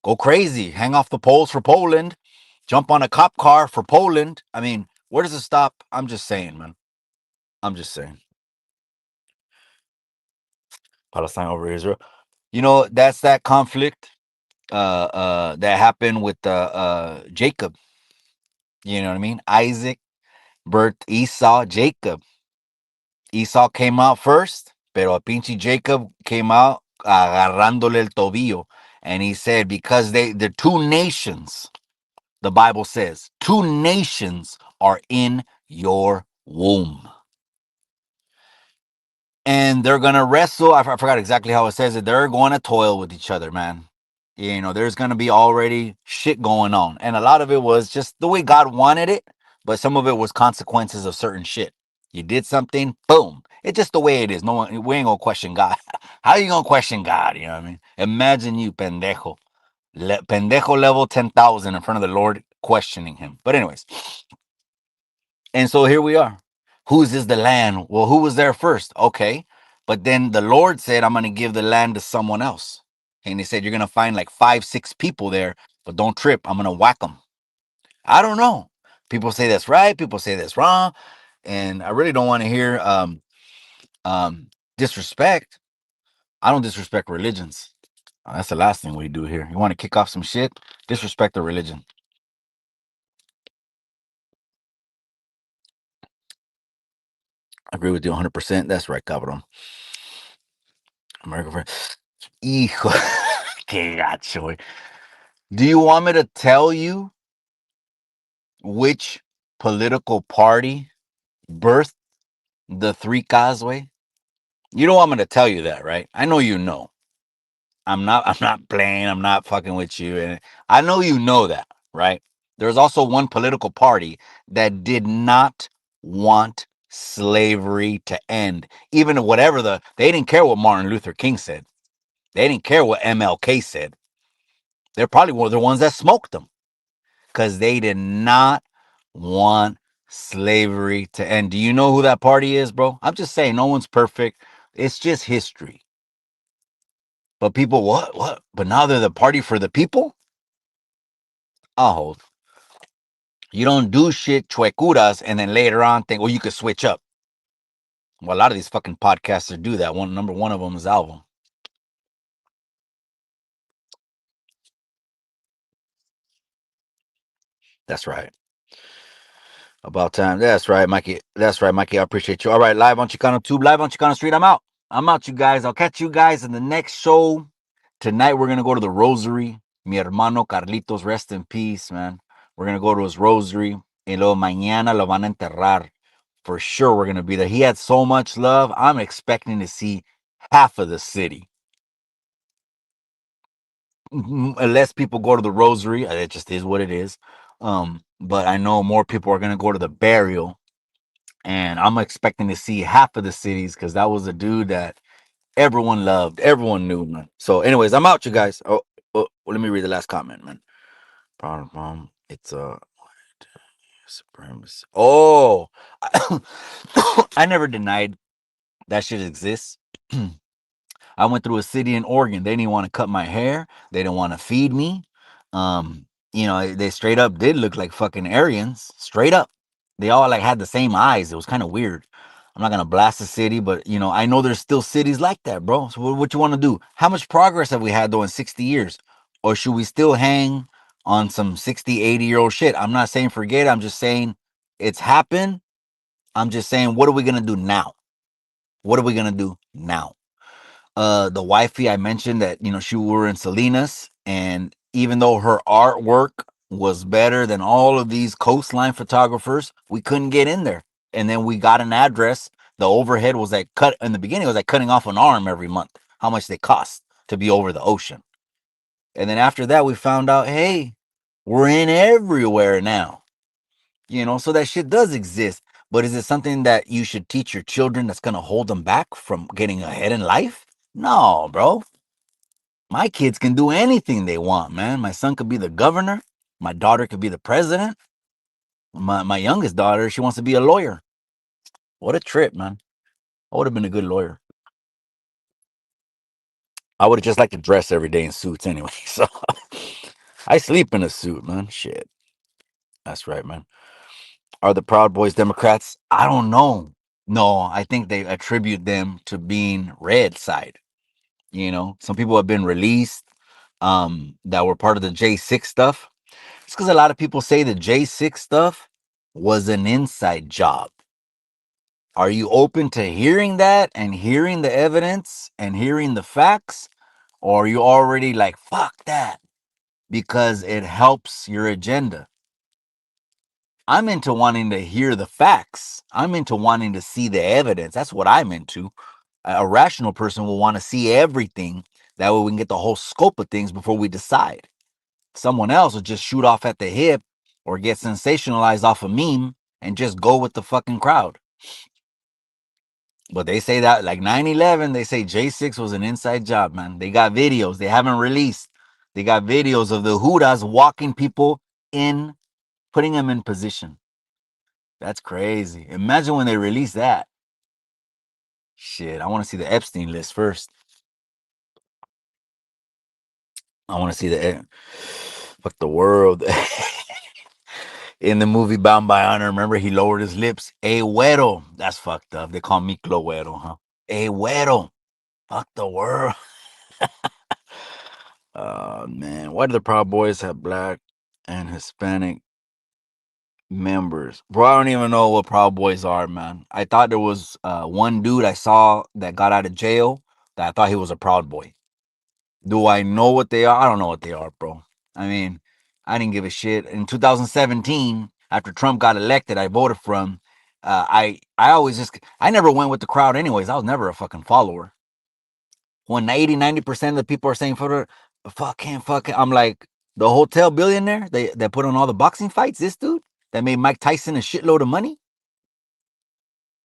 Go crazy. Hang off the poles for Poland. Jump on a cop car for Poland. I mean, where does it stop? I'm just saying, man. I'm just saying. Palestine over Israel. You know, that's that conflict that happened with Jacob. You know what I mean? Isaac birthed Esau, Jacob. Esau came out first, pero a pinche Jacob came out agarrándole el tobillo. And he said, because the two nations, the Bible says, two nations are in your womb. And they're going to wrestle. I forgot exactly how it says it. They're going to toil with each other, man. You know, there's going to be already shit going on. And a lot of it was just the way God wanted it, but some of it was consequences of certain shit. You did something, boom. It's just the way it is. No one, we ain't going to question God. How you going to question God? You know what I mean? Imagine you, pendejo. Pendejo level 10,000 in front of the Lord questioning him. But anyways, and so here we are. Whose is the land? Well, who was there first? Okay. But then the Lord said, I'm going to give the land to someone else. And he said, you're going to find like 5, 6 people there, but don't trip. I'm going to whack them. I don't know. People say that's right. People say that's wrong. And I really don't want to hear disrespect. I don't disrespect religions. That's the last thing we do here. You want to kick off some shit? Disrespect the religion. I agree with you 100%. That's right, cabrón. America first. Hijo, qué gacho, güey. Do you want me to tell you which political party birthed the three Cosway? You don't want me to tell you that, right? I know you know. I'm not playing, I'm not fucking with you. And I know you know that, right? There's also one political party that did not want slavery to end. Even whatever they didn't care what Martin Luther King said. They didn't care what MLK said. They're probably one of the ones that smoked them because they did not want slavery to end. Do you know who that party is, bro? I'm just saying, no one's perfect. It's just history. But people, what? But now they're the party for the people? I'll hold. You don't do shit chuecuras and then later on think, well, you could switch up. Well, a lot of these fucking podcasters do that. Number one of them is Alvin. That's right. About time. That's right, Mikey. That's right, Mikey. I appreciate you. All right, live on Chicano Tube, live on Chicano Street. I'm out. I'm out, you guys. I'll catch you guys in the next show. Tonight, we're going to go to the Rosary. Mi hermano Carlitos, rest in peace, man. We're going to go to his Rosary. Y luego mañana lo van a enterrar. For sure, we're going to be there. He had so much love. I'm expecting to see half of the city. Unless people go to the Rosary. It just is what it is. But I know more people are going to go to the burial. And I'm expecting to see half of the cities because that was a dude that everyone loved, everyone knew, man. So, anyways, I'm out, you guys. Well, let me read the last comment, man. Problem, it's supremacy. Oh, I never denied that shit exists. I went through a city in Oregon. They didn't want to cut my hair. They didn't want to feed me. They straight up did look like fucking Aryans. Straight up, they all like had the same eyes. It was kind of weird. I'm not gonna blast the city, but I know there's still cities like that, bro. So what you want to do? How much progress have we had though in 60 years? Or should we still hang on some 60, 80-year-old shit? I'm not saying forget it. I'm just saying it's happened. I'm just saying, what are we gonna do now? What are we gonna do now? The wifey I mentioned that she were in Salinas, and even though her artwork was better than all of these coastline photographers, we couldn't get in there. And then we got an address. The overhead was like cut in the beginning. It was like cutting off an arm every month. How much they cost to be over the ocean. And then after that, we found out, hey, we're in everywhere now. So that shit does exist. But is it something that you should teach your children that's gonna hold them back from getting ahead in life? No, bro. My kids can do anything they want, man. My son could be the governor. My daughter could be the president. My youngest daughter, she wants to be a lawyer. What a trip, man. I would have been a good lawyer. I would have just liked to dress every day in suits anyway. So I sleep in a suit, man. Shit. That's right, man. Are the Proud Boys Democrats? I don't know. No, I think they attribute them to being red side. Some people have been released that were part of the J6 stuff. It's because a lot of people say the J6 stuff was an inside job. Are you open to hearing that and hearing the evidence and hearing the facts? Or are you already like, fuck that, because it helps your agenda? I'm into wanting to hear the facts. I'm into wanting to see the evidence. That's what I'm into. A rational person will want to see everything. That way we can get the whole scope of things before we decide. Someone else will just shoot off at the hip or get sensationalized off a meme and just go with the fucking crowd. But they say that like 9/11, they say J6 was an inside job, man. They got videos they haven't released. They got videos of the Hudas walking people in, putting them in position. That's crazy. Imagine when they release that. Shit, I want to see the Epstein list first. I want to see the fuck the world. In the movie Bound by Honor, remember he lowered his lips. Hey, güero. That's fucked up. They call me Clo Güero, huh? Hey, güero. Fuck the world. Oh, man. Why do the Proud Boys have black and Hispanic members? Bro, I don't even know what Proud Boys are, man. I thought there was one dude I saw that got out of jail that I thought he was a Proud Boy. Do I know what they are? I don't know what they are, bro. I mean, I didn't give a shit. In 2017, after Trump got elected, I voted for him. I always I never went with the crowd anyways. I was never a fucking follower. When 80, 90% of the people are saying fuck him, fuck him. I'm like, the hotel billionaire that put on all the boxing fights, this dude that made Mike Tyson a shitload of money,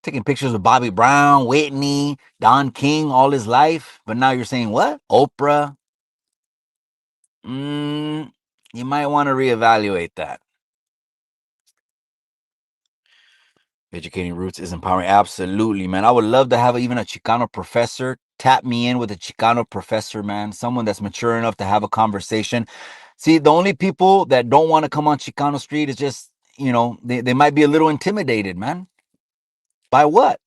taking pictures with Bobby Brown, Whitney, Don King all his life. But now you're saying what? Oprah, you might want to reevaluate that. Educating roots is empowering. Absolutely, man. I would love to have even a Chicano professor tap me in with a Chicano professor, man. Someone that's mature enough to have a conversation. See, the only people that don't want to come on Chicano Street is just, they might be a little intimidated, man. By what?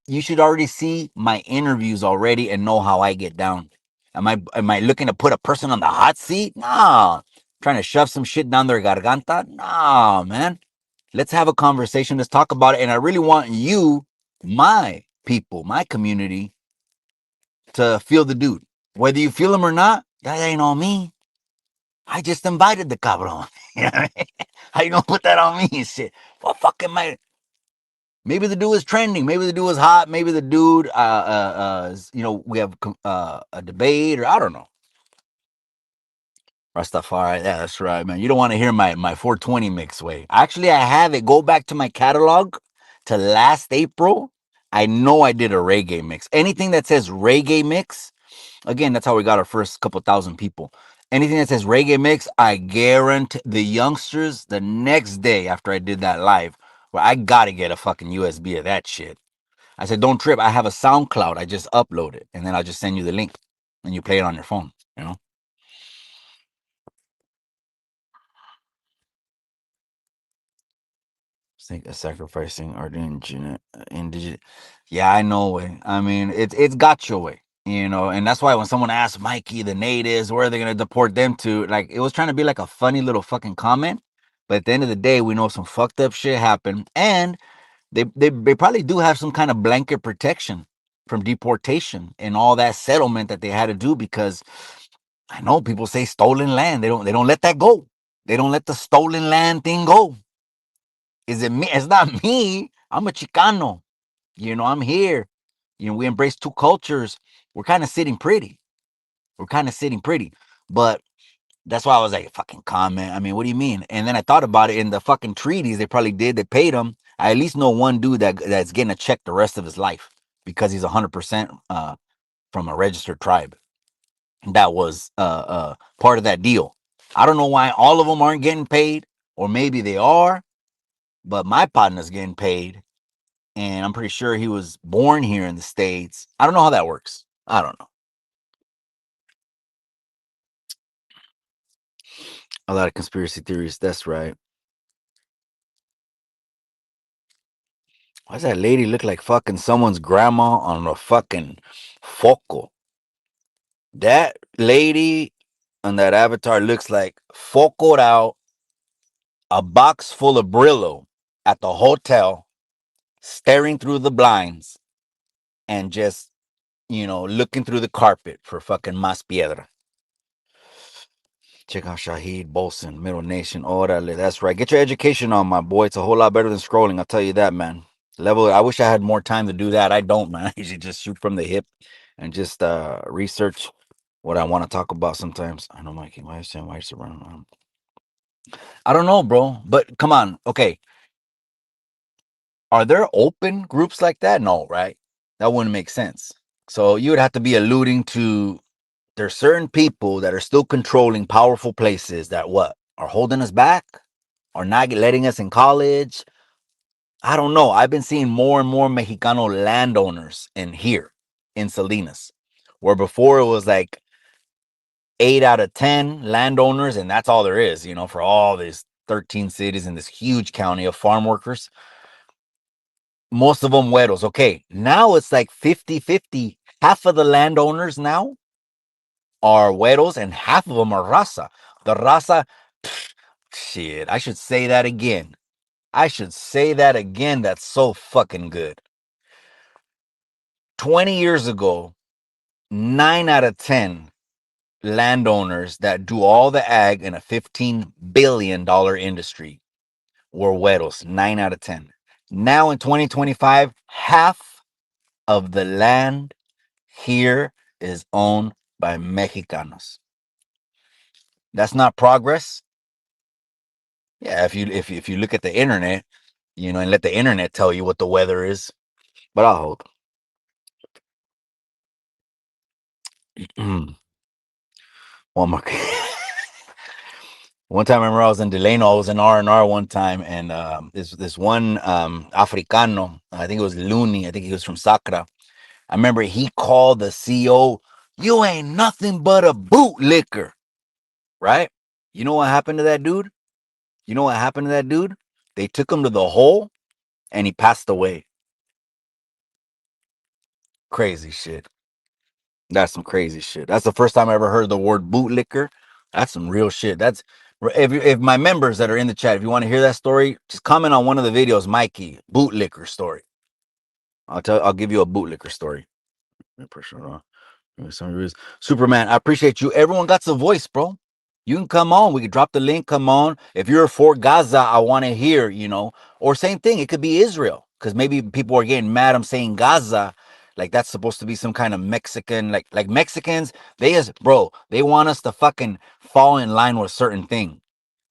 You should already see my interviews already and know how I get down. Am I looking to put a person on the hot seat? Nah. Trying to shove some shit down their garganta? Nah, man. Let's have a conversation. Let's talk about it. And I really want you, my people, my community, to feel the dude. Whether you feel him or not, that ain't on me. I just invited the cabron. You know what I mean? How you gonna put that on me and shit? Well, fucking my. Maybe the dude is trending. Maybe the dude is hot. Maybe the dude, we have a debate, or I don't know. Rastafari, yeah, that's right, man. You don't want to hear my 420 mix way. Actually, I have it. Go back to my catalog to last April. I know I did a reggae mix. Anything that says reggae mix, again, that's how we got our first couple thousand people. Anything that says reggae mix, I guarantee the youngsters the next day after I did that live, where I gotta get a fucking USB of that shit. I said, don't trip. I have a SoundCloud. I just upload it, and then I'll just send you the link, and you play it on your phone. You know. think sacrificing our indigenous. Yeah, I know way. I mean, it's got your way, and that's why when someone asks Mikey, the natives, where are they gonna deport them to? Like, it was trying to be like a funny little fucking comment, but at the end of the day, we know some fucked up shit happened, and they probably do have some kind of blanket protection from deportation and all that settlement that they had to do because I know people say stolen land. They don't let that go. They don't let the stolen land thing go. Is it me? It's not me. I'm a Chicano. I'm here. We embrace two cultures. We're kind of sitting pretty. We're kind of sitting pretty. But that's why I was like, fucking comment. I mean, what do you mean? And then I thought about it in the fucking treaties they probably did. They paid him. I at least know one dude that's getting a check the rest of his life because he's 100% from a registered tribe. That was part of that deal. I don't know why all of them aren't getting paid, or maybe they are, but my partner's getting paid, and I'm pretty sure he was born here in the States. I don't know how that works. I don't know. A lot of conspiracy theories. That's right. Why does that lady look like fucking someone's grandma on a fucking foco? That lady on that avatar looks like focoed out a box full of Brillo at the hotel, staring through the blinds and just, looking through the carpet for fucking mas piedra. Check out Shahid Bolson, Middle Nation. Orale, that's right. Get your education on, my boy. It's a whole lot better than scrolling. I'll tell you that, man. Level. I wish I had more time to do that. I don't, man. I usually just shoot from the hip and just research what I want to talk about sometimes. I know, Mikey. Why is saying why is it around? I don't know, bro. But come on. Okay. Are there open groups like that? No, right? That wouldn't make sense. So you would have to be alluding to there's certain people that are still controlling powerful places that what are holding us back, are not letting us in college. I don't know. I've been seeing more and more Mexicano landowners in here in Salinas, where before it was like 8 out of 10 landowners, and that's all there is, for all these 13 cities in this huge county of farm workers. Most of them güeros. Okay, now it's like 50-50. Half of the landowners now are güeros and half of them are raza. The raza, shit, I should say that again. I should say that again. That's so fucking good. 20 years ago, 9 out of 10 landowners that do all the ag in a $15 billion industry were güeros. 9 out of 10. Now in 2025, half of the land here is owned by Mexicanos. That's not progress. Yeah, if you look at the internet, and let the internet tell you what the weather is. But I'll hold. One more. One time, I remember I was in Delano. I was in R&R one time, and this one Africano, I think it was Looney. I think he was from Sacra. I remember he called the CO, "You ain't nothing but a bootlicker," right? You know what happened to that dude? You know what happened to that dude? They took him to the hole, and he passed away. Crazy shit. That's some crazy shit. That's the first time I ever heard the word bootlicker. That's some real shit. If my members that are in the chat, if you want to hear that story, just comment on one of the videos, Mikey, bootlicker story. I'll give you a bootlicker story. Pressure on. Superman, I appreciate you. Everyone got some voice, bro. You can come on. We can drop the link. Come on. If you're for Gaza, I want to hear, or same thing. It could be Israel because maybe people are getting mad. I'm saying Gaza. Like that's supposed to be some kind of Mexican, like Mexicans. They want us to fucking fall in line with a certain thing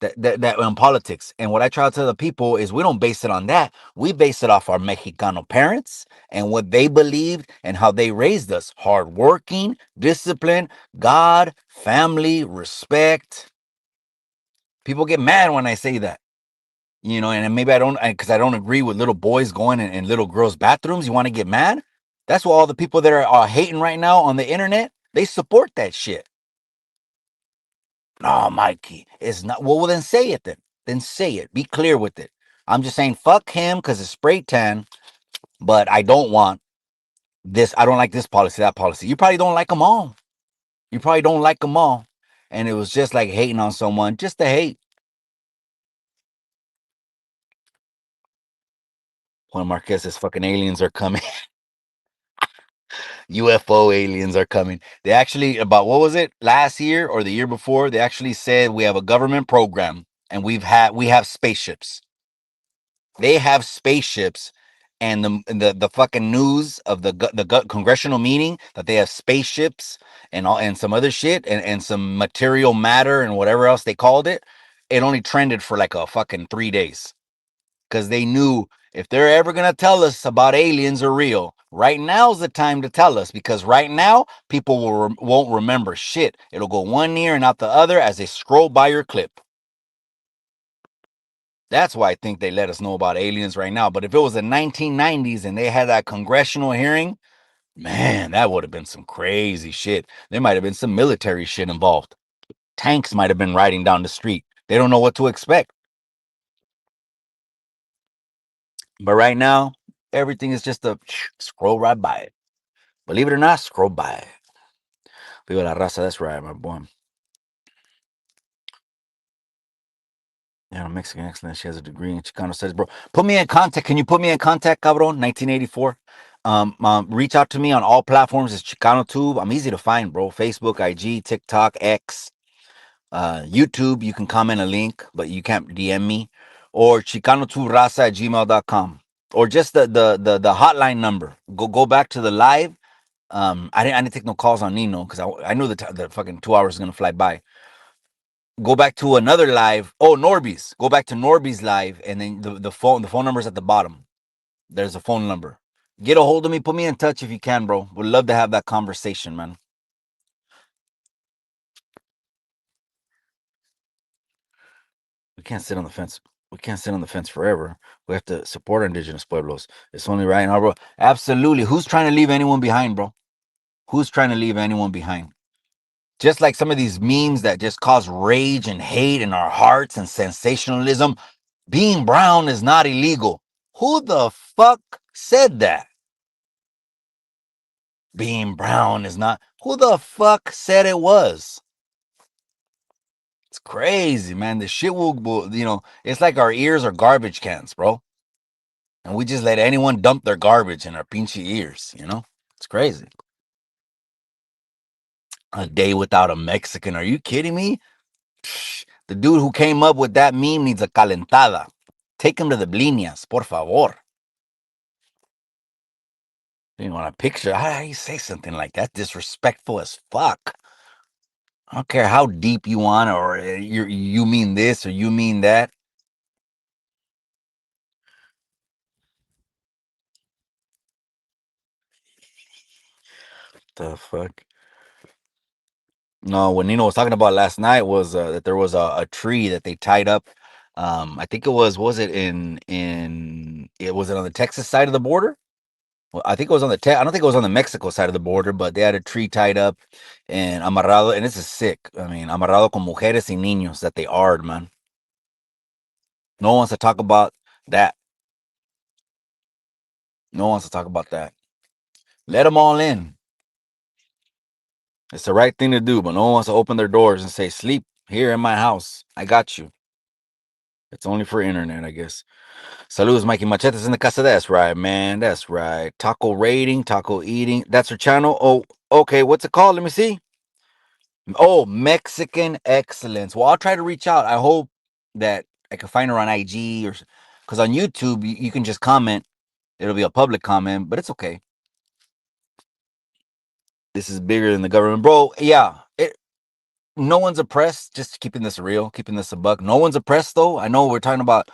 that in politics. And what I try to tell the people is we don't base it on that. We base it off our Mexicano parents and what they believed and how they raised us. Hardworking, discipline, God, family, respect. People get mad when I say that. And maybe I don't, because I don't agree with little boys going in little girls' bathrooms. You want to get mad? That's why all the people that are hating right now on the internet, they support that shit. No, Mikey, it's not. Well, then say it then. Then say it. Be clear with it. I'm just saying, fuck him because it's spray tan, but I don't want this. I don't like this policy, that policy. You probably don't like them all. You probably don't like them all. And it was just like hating on someone just to hate. Juan Marquez says fucking aliens are coming. UFO aliens are coming. They actually, about what was it, last year or the year before, they actually said we have a government program and we have spaceships. They have spaceships, and the fucking news of the congressional meeting that they have spaceships and all and some other shit and some material matter and whatever else they called it. It only trended for like a fucking 3 days because they knew if they're ever gonna tell us about aliens are real, right now's the time to tell us because right now people won't remember shit. It'll go one ear and out the other as they scroll by your clip. That's why I think they let us know about aliens right now. But if it was the 1990s and they had that congressional hearing, man, that would have been some crazy shit. There might have been some military shit involved. Tanks might have been riding down the street. They don't know what to expect. But right now, everything is just a scroll right by it. Believe it or not, scroll by it. Viva la raza, that's right, my boy. Yeah, Mexican excellent. She has a degree in Chicano studies, bro. Put me in contact. Can you put me in contact, cabron? 1984. Reach out to me on all platforms. It's Chicano Tube. I'm easy to find, bro. Facebook, IG, TikTok, X, YouTube. You can comment a link, but you can't DM me. Or chicano2raza@gmail.com. Or just the hotline number. Go back to the live. I didn't take no calls on Nino because I knew the fucking 2 hours is gonna fly by. Go back to another live. Oh, Norby's. Go back to Norby's live, and then the phone number's at the bottom. There's a phone number. Get a hold of me. Put me in touch if you can, bro. Would love to have that conversation, man. We can't sit on the fence. We can't sit on the fence forever. We have to support our indigenous pueblos. It's only right now, bro. Absolutely. Who's trying to leave anyone behind, bro? Who's trying to leave anyone behind? Just like some of these memes that just cause rage and hate in our hearts and sensationalism. Being brown is not illegal. Who the fuck said that? Being brown is not. Who the fuck said it was? It's crazy, man. The shit will, it's like our ears are garbage cans, bro. And we just let anyone dump their garbage in our pinchy ears. It's crazy. A day without a Mexican. Are you kidding me? The dude who came up with that meme needs a calentada. Take him to the bliñas, por favor. You want a picture? How do you say something like that? Disrespectful as fuck. I don't care how deep you want, or you mean this or you mean that. The fuck? No, what Nino was talking about last night was that there was a tree that they tied up. I think it was it was it on the Texas side of the border? Well, I think it was on I don't think it was on the Mexico side of the border, but they had a tree tied up and amarrado, and this is sick. I mean, amarrado con mujeres y niños that they are, man. No one wants to talk about that. No one wants to talk about that. Let them all in. It's the right thing to do, but no one wants to open their doors and say, "Sleep here in my house. I got you." It's only for internet, I guess. Saludos, Mikey Machetes in the casa. That's right, man. That's right. Taco rating, taco eating. That's her channel. Oh, okay. What's it called? Let me see. Oh, Mexican Excellence. Well, I'll try to reach out. I hope that I can find her on IG or because on YouTube you can just comment. It'll be a public comment, but it's okay. This is bigger than the government, bro. Yeah, no one's oppressed. Just keeping this real, keeping this a buck. No one's oppressed, though. I know we're talking about.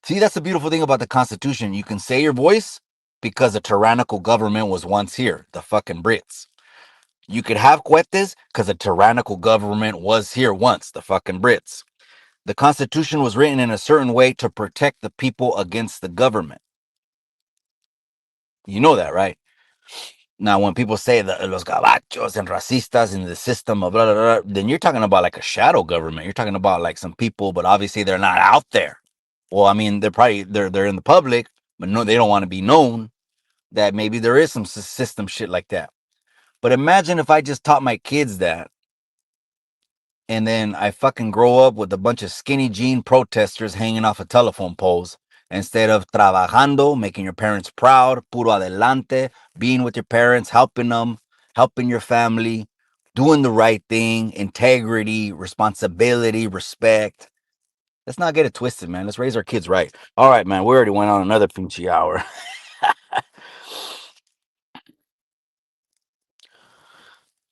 See, that's the beautiful thing about the Constitution. You can say your voice because a tyrannical government was once here. The fucking Brits. You could have cuetes because a tyrannical government was here once. The fucking Brits. The Constitution was written in a certain way to protect the people against the government. You know that, right? Now, when people say that los gabachos and racistas in the system of blah, blah, blah, then you're talking about like a shadow government. You're talking about like some people, but obviously they're not out there. Well, I mean, they're in the public, but no, they don't want to be known that maybe there is some system shit like that. But imagine if I just taught my kids that, and then I fucking grow up with a bunch of skinny jean protesters hanging off of telephone poles instead of trabajando, making your parents proud, puro adelante, being with your parents, helping them, helping your family, doing the right thing, integrity, responsibility, respect. Let's not get it twisted, man. Let's raise our kids right. All right, man. We already went on another pinchy hour.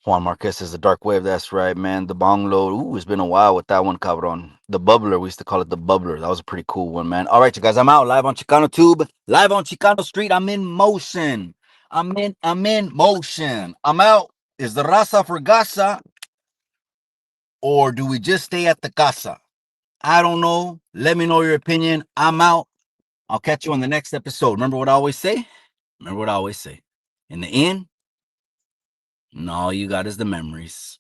Juan Marquez says the dark wave. That's right, man. The bong load. Ooh, it's been a while with that one, cabron. The bubbler. We used to call it the bubbler. That was a pretty cool one, man. All right, you guys. I'm out live on Chicano Tube, live on Chicano Street. I'm in motion. I'm in motion. I'm out. Is the raza for Gaza, or do we just stay at the casa? I don't know. Let me know your opinion. I'm out. I'll catch you on the next episode. Remember what I always say? Remember what I always say. In the end, all you got is the memories.